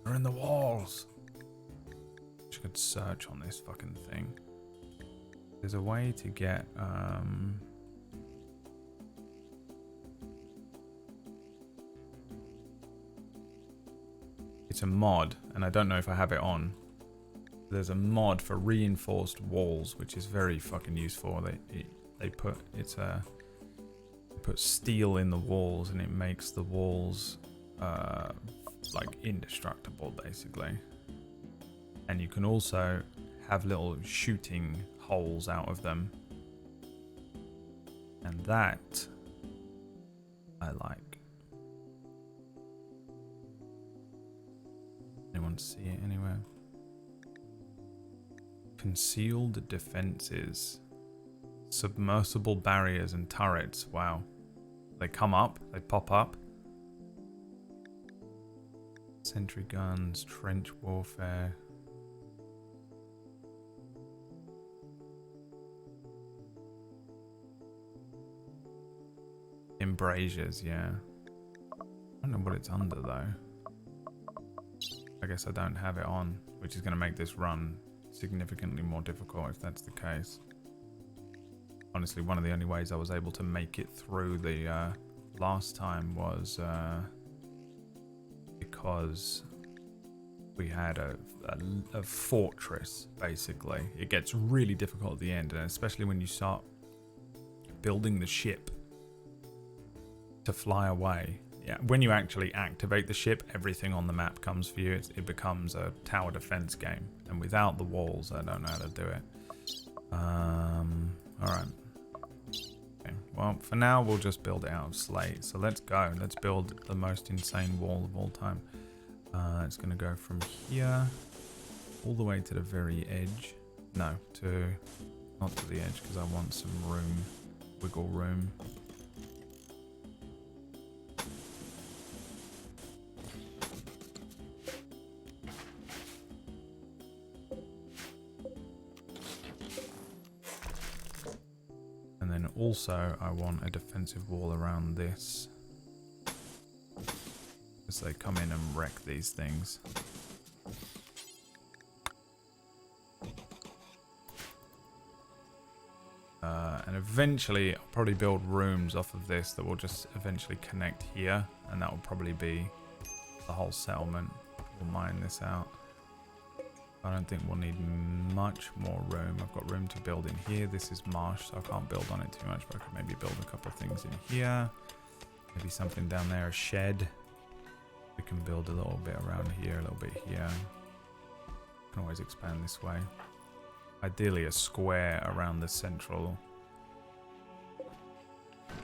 They're in the walls. Just could search on this fucking thing. There's a way to get it's a mod and I don't know if I have it on. There's a mod for reinforced walls, which is very fucking useful. They put steel in the walls, and it makes the walls like indestructible, basically. And you can also have little shooting holes out of them, and that I like. Anyone see it anywhere? Concealed defenses, submersible barriers and turrets. Wow, they come up, they pop up. Sentry guns, trench warfare. Embrasures, yeah. I don't know what it's under though. I guess I don't have it on, which is going to make this run significantly more difficult if that's the case. Honestly, one of the only ways I was able to make it through the last time was because we had a fortress, basically. It gets really difficult at the end, and especially when you start building the ship to fly away. Yeah, when you actually activate the ship, everything on the map comes for you. It becomes a tower defense game, and without the walls, I don't know how to do it. Alright. Okay. Well, for now, we'll just build it out of slate. So let's go. Let's build the most insane wall of all time. It's going to go from here all the way to the very edge. No, not to the edge, because I want some room, wiggle room. And then also I want a defensive wall around this, as they come in and wreck these things. And eventually I'll probably build rooms off of this that will just eventually connect here, and that will probably be the whole settlement. We'll mine this out. I don't think we'll need much more room. I've got room to build in here. This is marsh, so I can't build on it too much, but I could maybe build a couple of things in here. Maybe something down there, a shed. We can build a little bit around here, a little bit here. Can always expand this way. Ideally a square around the central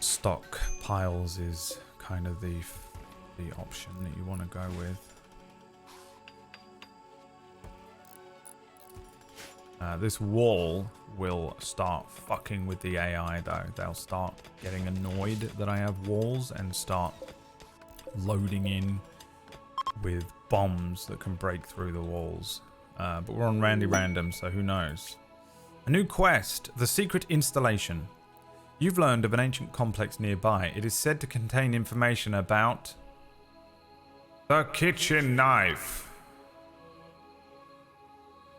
stock piles is kind of the option that you want to go with. This wall will start fucking with the AI though. They'll start getting annoyed that I have walls and start loading in with bombs that can break through the walls. But we're on Randy Random, so who knows. A new quest, the secret installation. You've learned of an ancient complex nearby. It is said to contain information about the kitchen knife.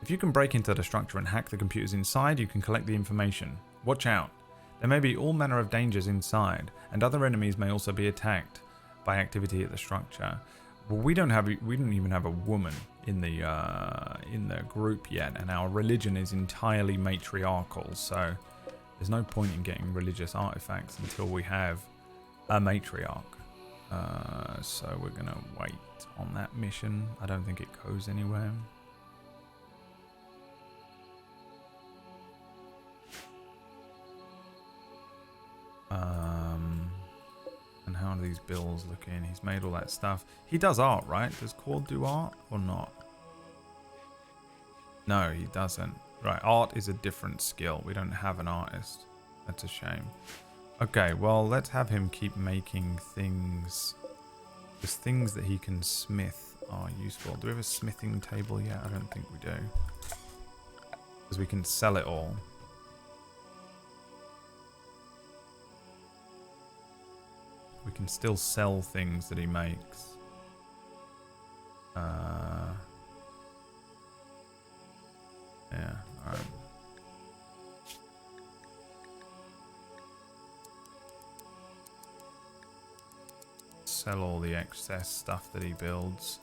If you can break into the structure and hack the computers inside, you can collect the information. Watch out. There may be all manner of dangers inside, and other enemies may also be attacked by activity at the structure. Well, we don't even have a woman in the group yet, and our religion is entirely matriarchal, so there's no point in getting religious artifacts until we have a matriarch. So we're gonna wait on that mission. I don't think it goes anywhere. And how are these bills looking? He's made all that stuff. He does art, right? Does Cord do art or not? No, he doesn't. Right, art is a different skill. We don't have an artist. That's a shame. Okay, well, let's have him keep making things. Because things that he can smith are useful. Do we have a smithing table yet? I don't think we do. Because we can sell it all. We can still sell things that he makes. Yeah, alright. Sell all the excess stuff that he builds.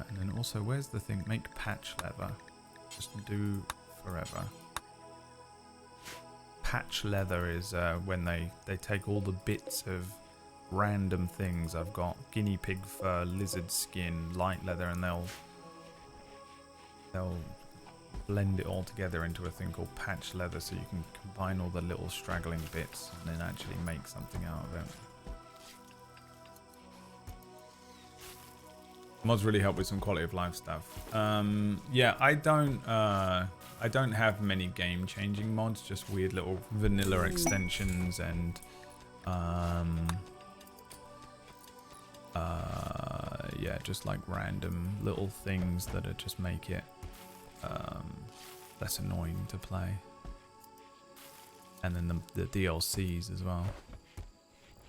And then also, where's the thing? Make patch leather. Just do forever. Patch leather is when they take all the bits of random things. I've got guinea pig fur, lizard skin, light leather, and they'll blend it all together into a thing called patch leather, so you can combine all the little straggling bits and then actually make something out of it. Mods really help with some quality of life stuff. Yeah, I don't have many game changing mods, just weird little vanilla extensions and yeah, just like random little things that are just make it less annoying to play. And then the DLCs as well.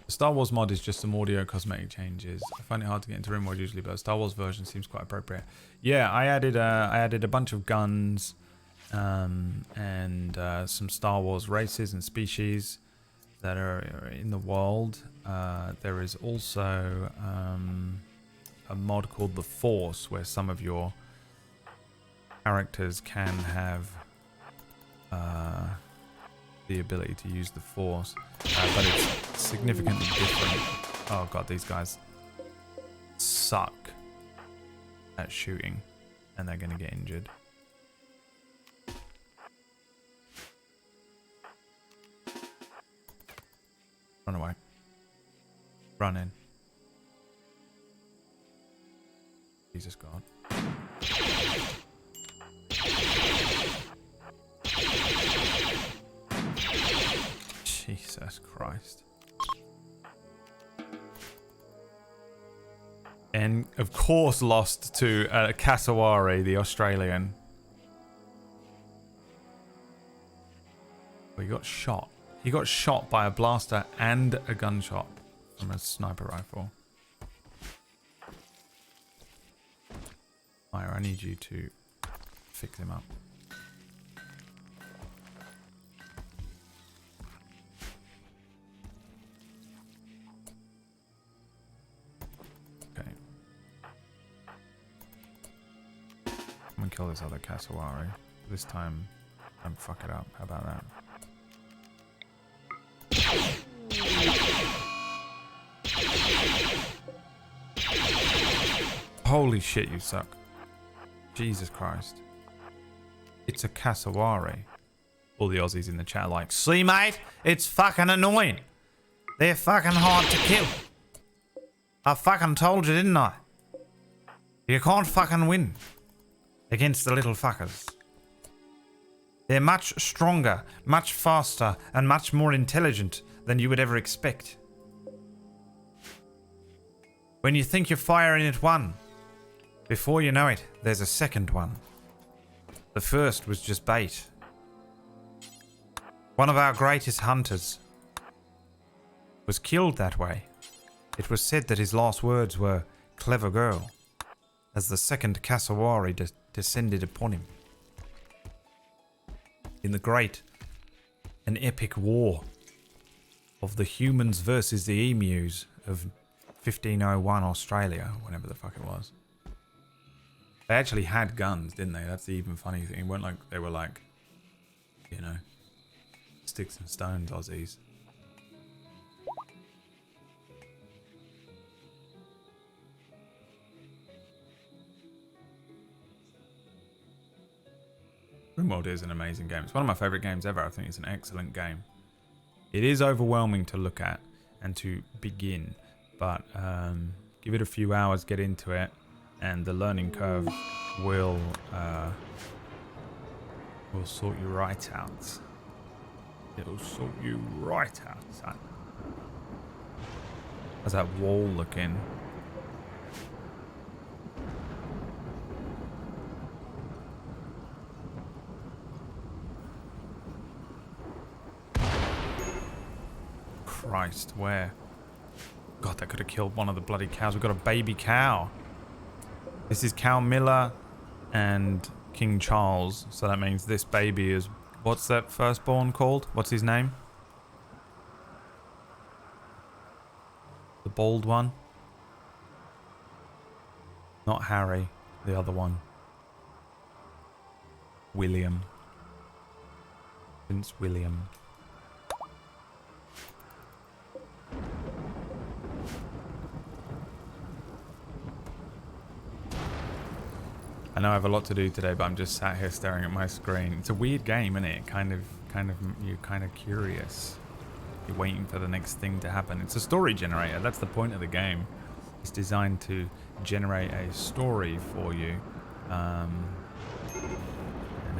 The Star Wars mod is just some audio cosmetic changes. I find it hard to get into Rimworld usually, but a Star Wars version seems quite appropriate. Yeah, I added a bunch of guns and some Star Wars races and species that are in the world. There is also a mod called The Force, where some of your characters can have the ability to use the Force, but it's significantly different. Oh god, these guys suck at shooting, and they're gonna get injured. Run away. Run in. Jesus God. Jesus Christ. And of course lost to Cassowary, the Australian. Well, he got shot. He got shot by a blaster and a gunshot from a sniper rifle. Fire, I need you to fix him up. Okay. I'm gonna kill this other cassowary. This time, don't fuck it up. How about that? Holy shit, you suck. Jesus Christ. It's a cassowary. All the Aussies in the chat are like, see mate, it's fucking annoying. They're fucking hard to kill. I fucking told you, didn't I? You can't fucking win against the little fuckers. They're much stronger, much faster, and much more intelligent than you would ever expect. When you think you're firing at one, before you know it, there's a second one. The first was just bait. One of our greatest hunters was killed that way. It was said that his last words were, "Clever girl," as the second cassowary descended upon him. In the great and epic war of the humans versus the emus of 1501 Australia, whenever the fuck it was. They actually had guns, didn't they? That's the even funny thing. It weren't like they were like, you know, sticks and stones Aussies. Rimworld is an amazing game. It's one of my favourite games ever. I think it's an excellent game. It is overwhelming to look at and to begin, but give it a few hours, get into it, and the learning curve will sort you right out. It'll sort you right out, son. How's that wall looking? Christ, where? God, that could have killed one of the bloody cows. We've got a baby cow. This is Cow Miller and King Charles. So that means this baby is... What's that firstborn called? What's his name? The bald one? Not Harry, the other one. William. Prince William. I know I have a lot to do today, but I'm just sat here staring at my screen. It's a weird game, isn't it? You're kind of curious. You're waiting for the next thing to happen. It's a story generator. That's the point of the game. It's designed to generate a story for you, and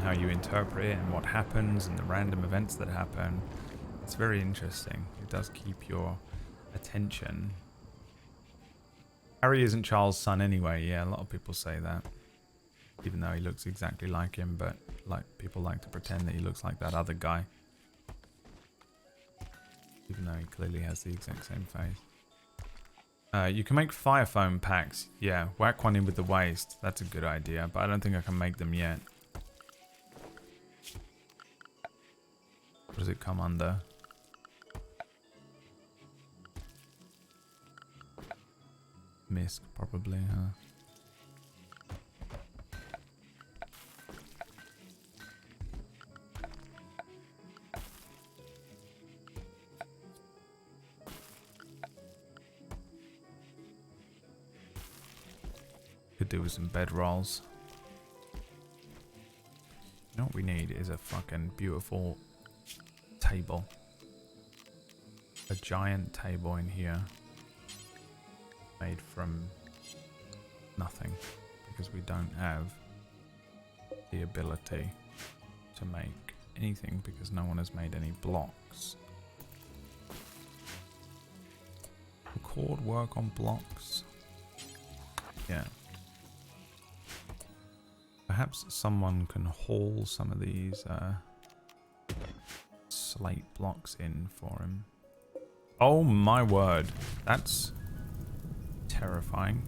how you interpret it and what happens and the random events that happen. It's very interesting. It does keep your attention. Harry isn't Charles' son anyway. Yeah, a lot of people say that. Even though he looks exactly like him, but like people like to pretend that he looks like that other guy. Even though he clearly has the exact same face. You can make fire foam packs. Yeah, whack one in with the waste. That's a good idea, but I don't think I can make them yet. What does it come under? Mist, probably, huh? Could do with some bedrolls. You know what we need is a fucking beautiful table. A giant table in here. Made from nothing. Because we don't have the ability to make anything because no one has made any blocks. Will cord work on blocks? Yeah. Perhaps someone can haul some of these slate blocks in for him. Oh my word. That's terrifying.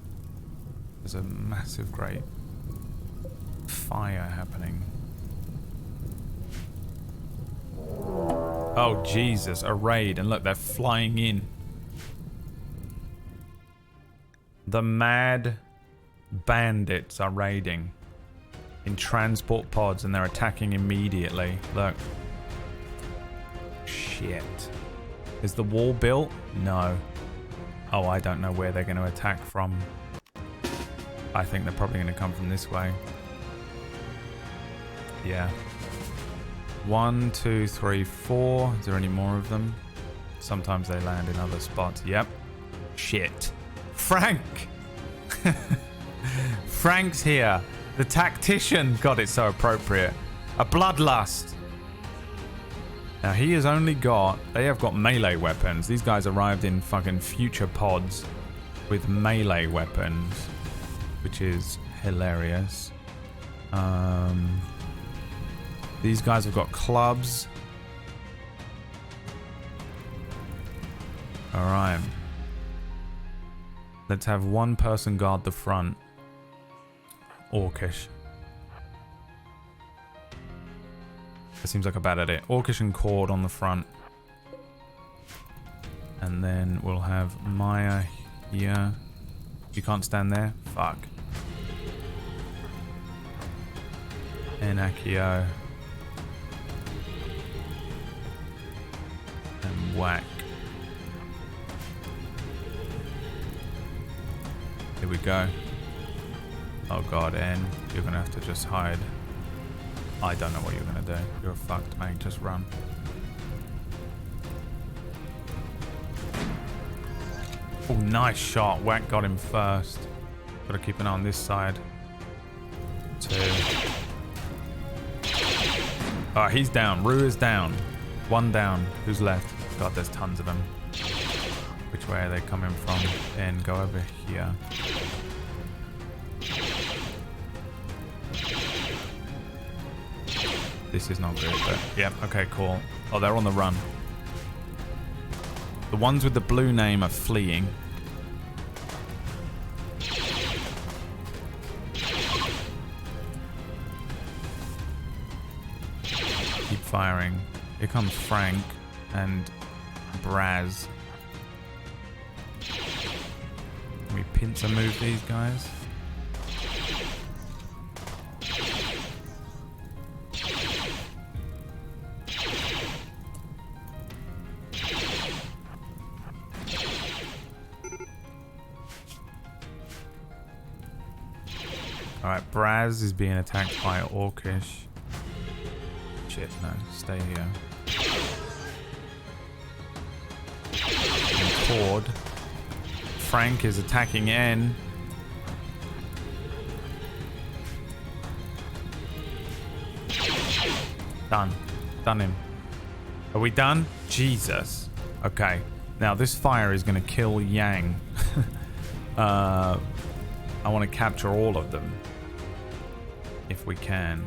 There's a massive great fire happening. Oh Jesus, a raid. And look, they're flying in. The mad bandits are raiding in transport pods and they're attacking immediately. Look. Shit. Is the wall built? No. Oh, I don't know where they're going to attack from. I think they're probably going to come from this way. Yeah. 1, 2, 3, 4. Is there any more of them? Sometimes they land in other spots. Yep. Shit. Frank! Frank's here. The tactician. God, it's so appropriate. A bloodlust. Now he has only got... They have got melee weapons. These guys arrived in fucking future pods with melee weapons, which is hilarious. These guys have got clubs. Alright. Let's have one person guard the front. Orcish. That seems like a bad idea. Orcish and Cord on the front. And then we'll have Maya here. You can't stand there? Fuck. And Akio. And Whack. Here we go. Oh god, N, you're gonna have to just hide. I don't know what you're gonna do. You're fucked, mate. Just run. Oh, nice shot. Whack got him first. Gotta keep an eye on this side. 2. Alright, he's down. Rue is down. 1 down. Who's left? God, there's tons of them. Which way are they coming from? N, go over here. This is not good, but yeah, okay, cool. Oh, they're on the run. The ones with the blue name are fleeing. Keep firing. Here comes Frank and Braz. Can we pincer move these guys? Alright, Braz is being attacked by Orcish. Shit, no, stay here. And Cord. Frank is attacking N. Done. Done him. Are we done? Jesus. Okay. Now this fire is going to kill Yang. I want to capture all of them. If we can.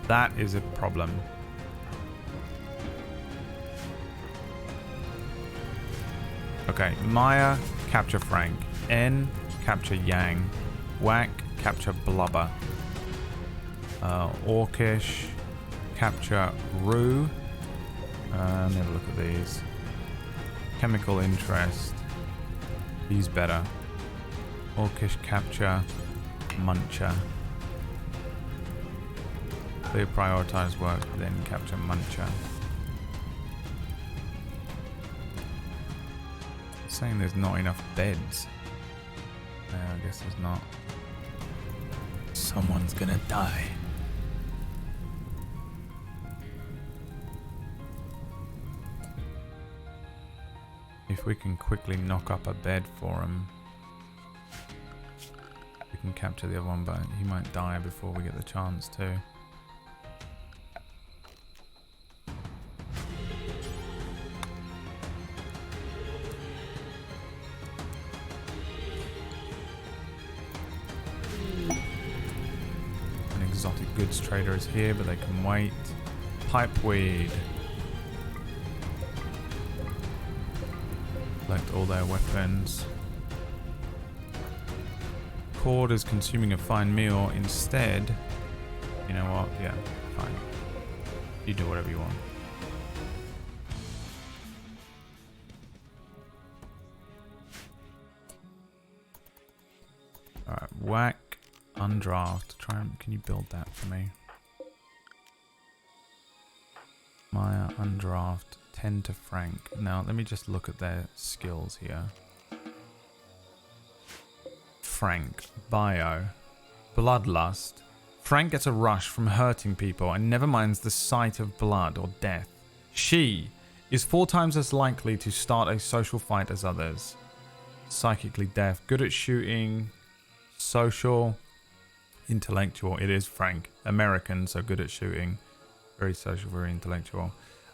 That is a problem. Okay. Maya, capture Frank. N, capture Yang. Whack, capture Blubber. Orcish, capture Rue. Let me have a look at these. Chemical interest. He's better. Orcish, capture Muncher. Clear prioritize work, then capture Muncher. It's saying there's not enough beds. No, I guess there's not. Someone's gonna die. If we can quickly knock up a bed for him, we can capture the other one, but he might die before we get the chance to. An exotic goods trader is here, but they can wait. Pipeweed. Collect all their weapons. Cord is consuming a fine meal. Instead, you know what? Yeah, fine. You do whatever you want. Alright, whack, undraft. Try and, can you build that for me? Maya, undraft. 10 to Frank. Now, let me just look at their skills here. Frank. Bio. Bloodlust. Frank gets a rush from hurting people and never minds the sight of blood or death. She is 4 times as likely to start a social fight as others. Psychically deaf. Good at shooting. Social. Intellectual. It is Frank. American, so good at shooting. Very social, very intellectual.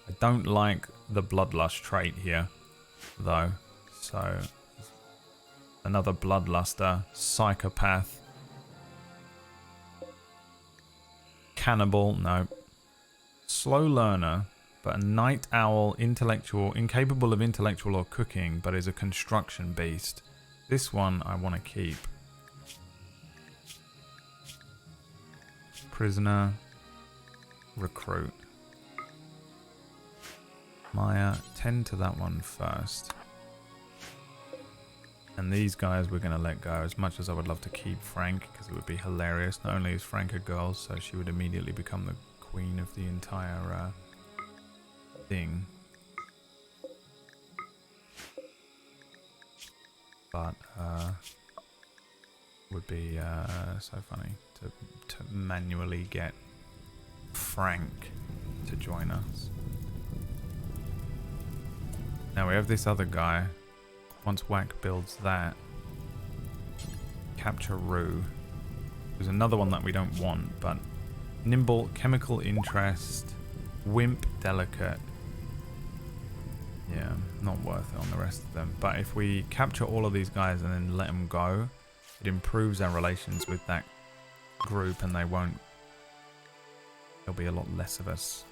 I don't like the bloodlust trait here, though. So, another bloodluster, psychopath, cannibal, no. Slow learner, but a night owl, intellectual, incapable of intellectual or cooking, but is a construction beast. This one I want to keep. Prisoner, recruit. Maya, tend to that one first. And these guys we're going to let go, as much as I would love to keep Frank, because it would be hilarious. Not only is Frank a girl, so she would immediately become the queen of the entire thing. But would be so funny to manually get Frank to join us. Now we have this other guy. Once Whack builds that, capture Rue. There's another one that we don't want, but nimble, chemical interest, wimp, delicate. Yeah, not worth it on the rest of them. But if we capture all of these guys and then let them go, it improves our relations with that group, and they won't. There'll be a lot less of us.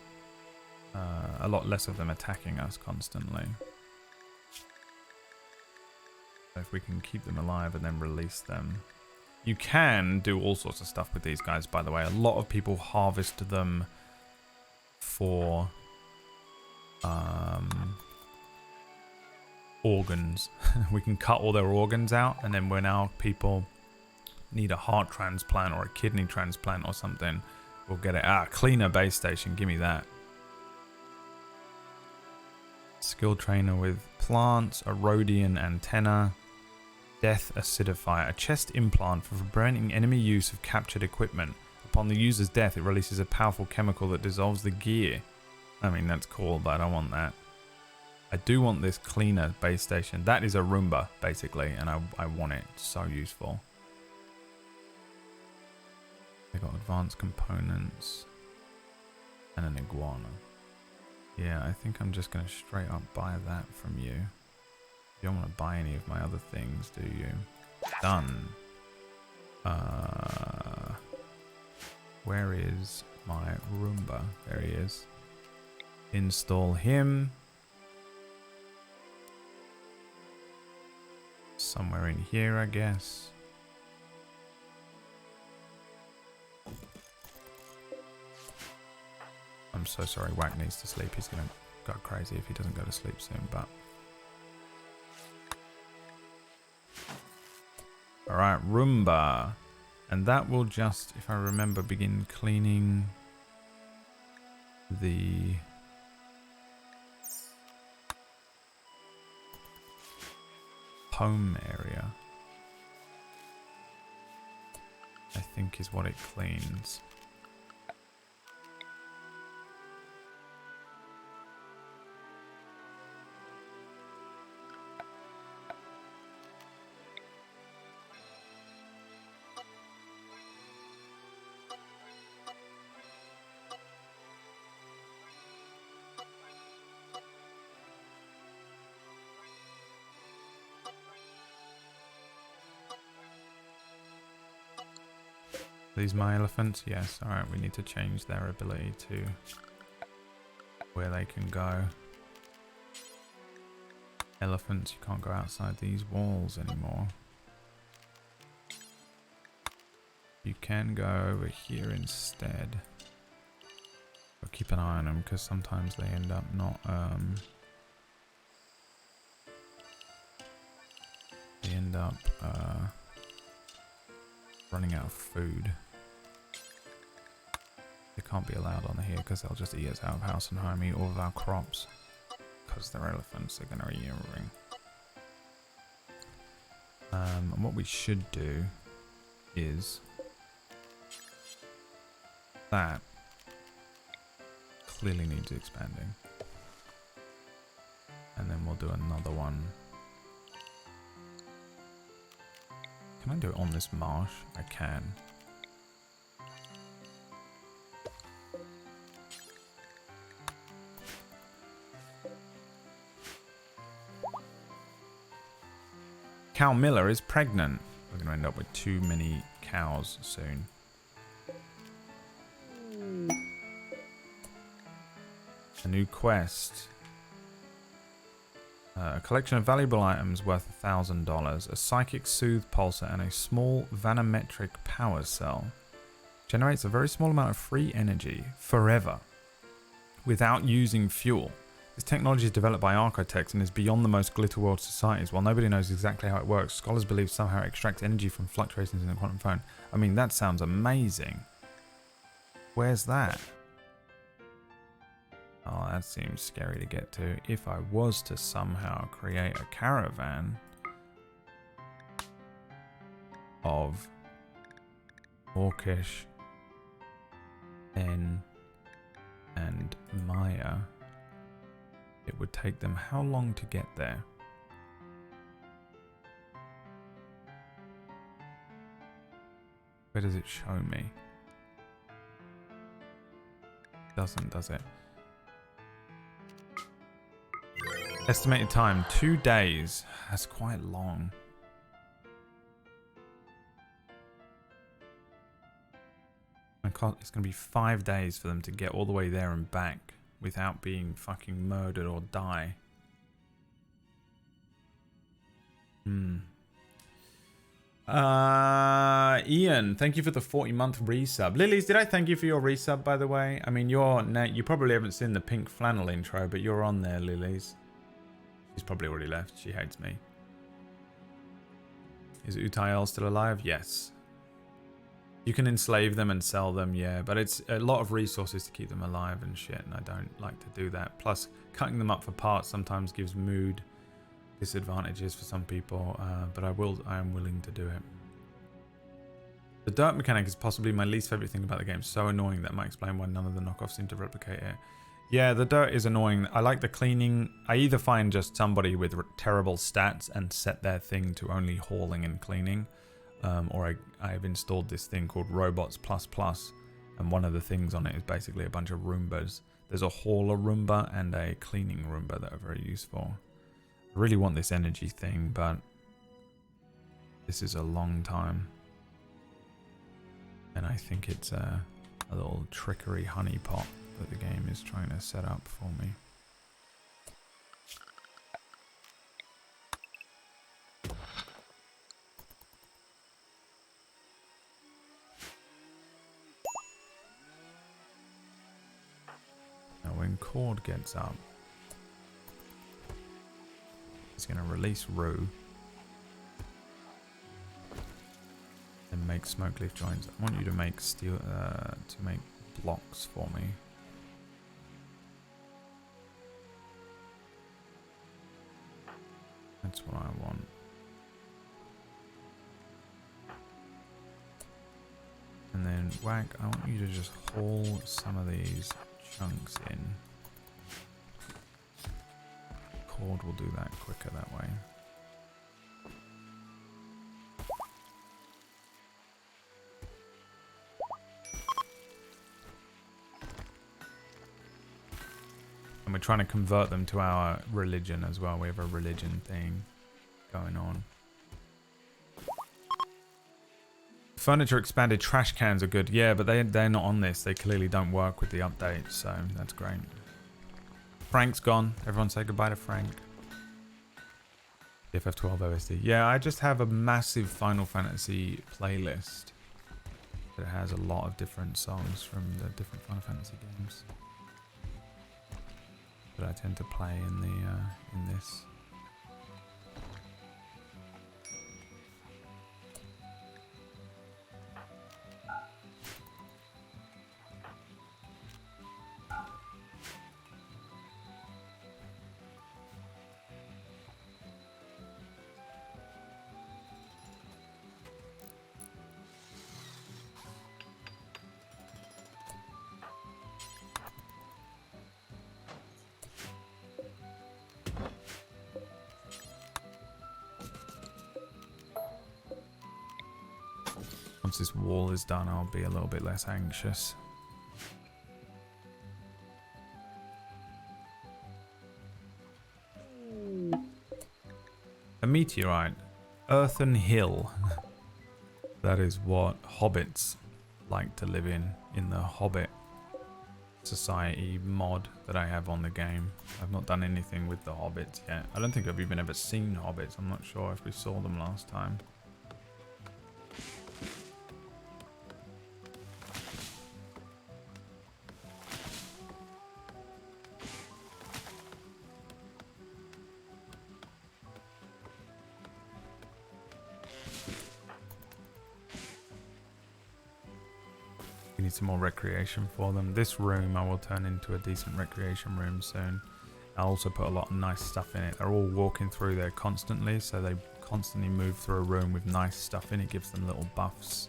A lot less of them attacking us constantly. So if we can keep them alive and then release them. You can do all sorts of stuff with these guys, by the way. A lot of people harvest them for organs. We can cut all their organs out, and then when our people need a heart transplant or a kidney transplant or something, we'll get it. Cleaner base station, give me that. Skill trainer with plants, a Rhodian antenna, Death Acidifier, a chest implant for preventing enemy use of captured equipment. Upon the user's death, it releases a powerful chemical that dissolves the gear. I mean, that's cool, but I don't want that. I do want this cleaner base station. That is a Roomba, basically, and I want it. It's so useful. They got advanced components and an iguana. Yeah, I think I'm just going to straight up buy that from you. You don't want to buy any of my other things, do you? Done. Where is my Roomba? There he is. Install him. Somewhere in here, I guess. I'm so sorry, Wack needs to sleep. He's gonna go crazy if he doesn't go to sleep soon, but... Alright, Roomba. And that will just, if I remember, begin cleaning the... home area. I think is what it cleans. These my elephants? Yes. Alright, we need to change their ability to where they can go. Elephants, you can't go outside these walls anymore. You can go over here instead. But keep an eye on them because sometimes they end up not they end up running out of food. They can't be allowed on here because they'll just eat us out of house and home, eat all of our crops. Because they're elephants, they're going to eat everything. And what we should do is that clearly needs expanding. And then we'll do another one. Can I do it on this marsh? I can. Cow Miller is pregnant. We're going to end up with too many cows soon. A new quest. A collection of valuable items worth $1,000. A psychic soothe pulsar and a small vanometric power cell. Generates a very small amount of free energy forever without using fuel. This technology is developed by architects and is beyond the most glitter world societies. While nobody knows exactly how it works, scholars believe somehow it extracts energy from fluctuations in the quantum phone. I mean, that sounds amazing. Where's that? Oh, that seems scary to get to. If I was to somehow create a caravan of Orcish, En, and Maya, it would take them how long to get there? Where does it show me? Doesn't, does it? Estimated time, 2 days. That's quite long. It's going to be 5 days for them to get all the way there and back without being fucking murdered or die. Ian, thank you for the 40-month resub. Lilies, did I thank you for your resub, by the way? I mean, you probably haven't seen the pink flannel intro, but you're on there, Lilies. She's probably already left. She hates me. Is Utael still alive? Yes. You can enslave them and sell them, yeah, but it's a lot of resources to keep them alive and shit, and I don't like to do that. Plus, cutting them up for parts sometimes gives mood disadvantages for some people, but I am willing to do it. The dirt mechanic is possibly my least favorite thing about the game. So annoying that might explain why none of the knockoffs seem to replicate it. Yeah, the dirt is annoying. I like the cleaning. I either find just somebody with terrible stats and set their thing to only hauling and cleaning, or I've installed this thing called Robots++, and one of the things on it is basically a bunch of Roombas. There's a hauler Roomba and a cleaning Roomba that are very useful. I really want this energy thing, but this is a long time. And I think it's a little trickery honeypot that the game is trying to set up for me. Now when Cord gets up, he's going to release Rue. And make smoke leaf joints. I want you to make steel to make blocks for me. That's what I want. And then Whack, I want you to just haul some of these chunks in. Cord will do that quicker that way. And we're trying to convert them to our religion as well. We have a religion thing going on. Furniture expanded trash cans are good. Yeah, but they're not on this. They clearly don't work with the update, so that's great. Frank's gone. Everyone say goodbye to Frank. FF12 OSD. Yeah, I just have a massive Final Fantasy playlist that has a lot of different songs from the different Final Fantasy games that I tend to play in the in this. Once this wall is done, I'll be a little bit less anxious. A meteorite. Earthen Hill. That is what hobbits like to live in the Hobbit Society mod that I have on the game. I've not done anything with the hobbits yet. I don't think I've even ever seen hobbits. I'm not sure if we saw them last time. Need some more recreation for them. This room I will turn into a decent recreation room soon. I'll also put a lot of nice stuff in it. They're all walking through there constantly, so they constantly move through a room with nice stuff in it. Gives them little buffs.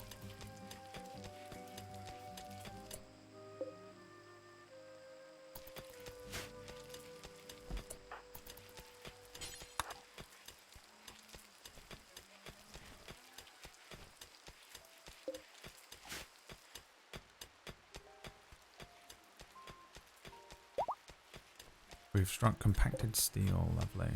We've struck compacted steel, lovely.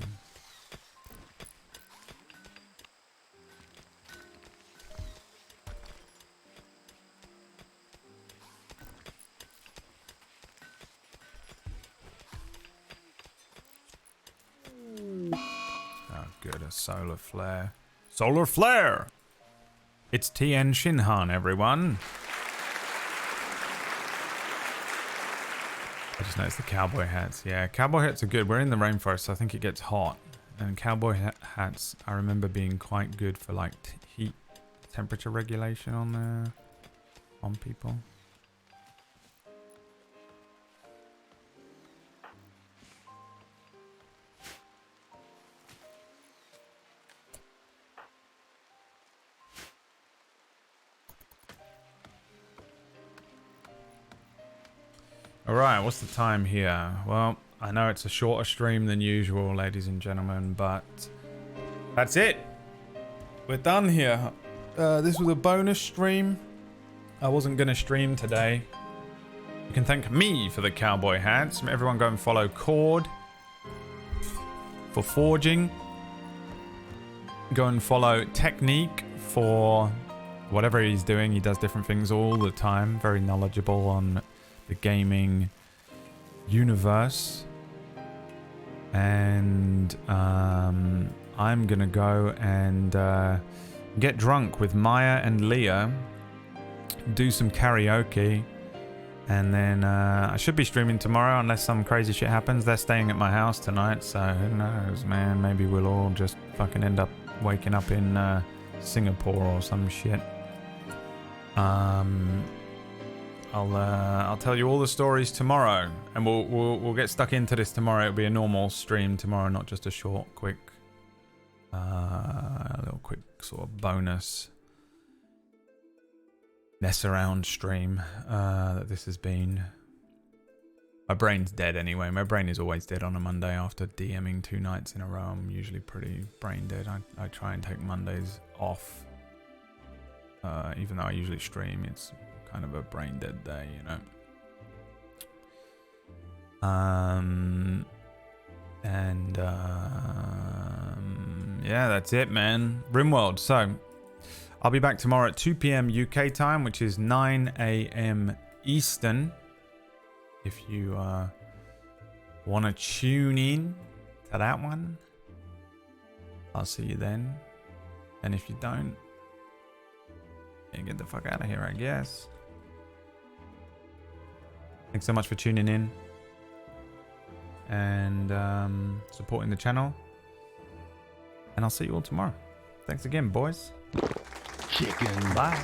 Oh, good, a solar flare. Solar flare! It's Tien Shinhan, everyone. I just noticed the cowboy hats. Yeah, cowboy hats are good. We're in the rainforest, so I think it gets hot. And cowboy hats, I remember being quite good for like heat temperature regulation on there, on people. Alright, what's the time here? Well, I know it's a shorter stream than usual, ladies and gentlemen, but that's it. We're done here. This was a bonus stream. I wasn't going to stream today. You can thank me for the cowboy hats. Everyone go and follow Cord for forging. Go and follow Technique for whatever he's doing. He does different things all the time. Very knowledgeable on the gaming universe. And I'm gonna go and get drunk with Maya and Leah, do some karaoke, and then I should be streaming tomorrow unless some crazy shit happens. They're staying at my house tonight, so who knows, man. Maybe we'll all just fucking end up waking up in Singapore or some shit. I'll tell you all the stories tomorrow, and we'll get stuck into this tomorrow. It'll be a normal stream tomorrow, not just a short, quick, a little quick sort of bonus mess around stream that this has been. My brain's dead anyway. My brain is always dead on a Monday after DMing 2 nights in a row. I'm usually pretty brain dead. I try and take Mondays off, even though I usually stream. It's kind of a brain dead day, you know. Yeah, that's it, man. Rimworld. So I'll be back tomorrow at 2 p.m. UK time, which is 9 a.m. Eastern. If you want to tune in to that one, I'll see you then. And if you don't, yeah, get the fuck out of here, I guess. Thanks so much for tuning in and supporting the channel. And I'll see you all tomorrow. Thanks again, boys. Chicken. Bye.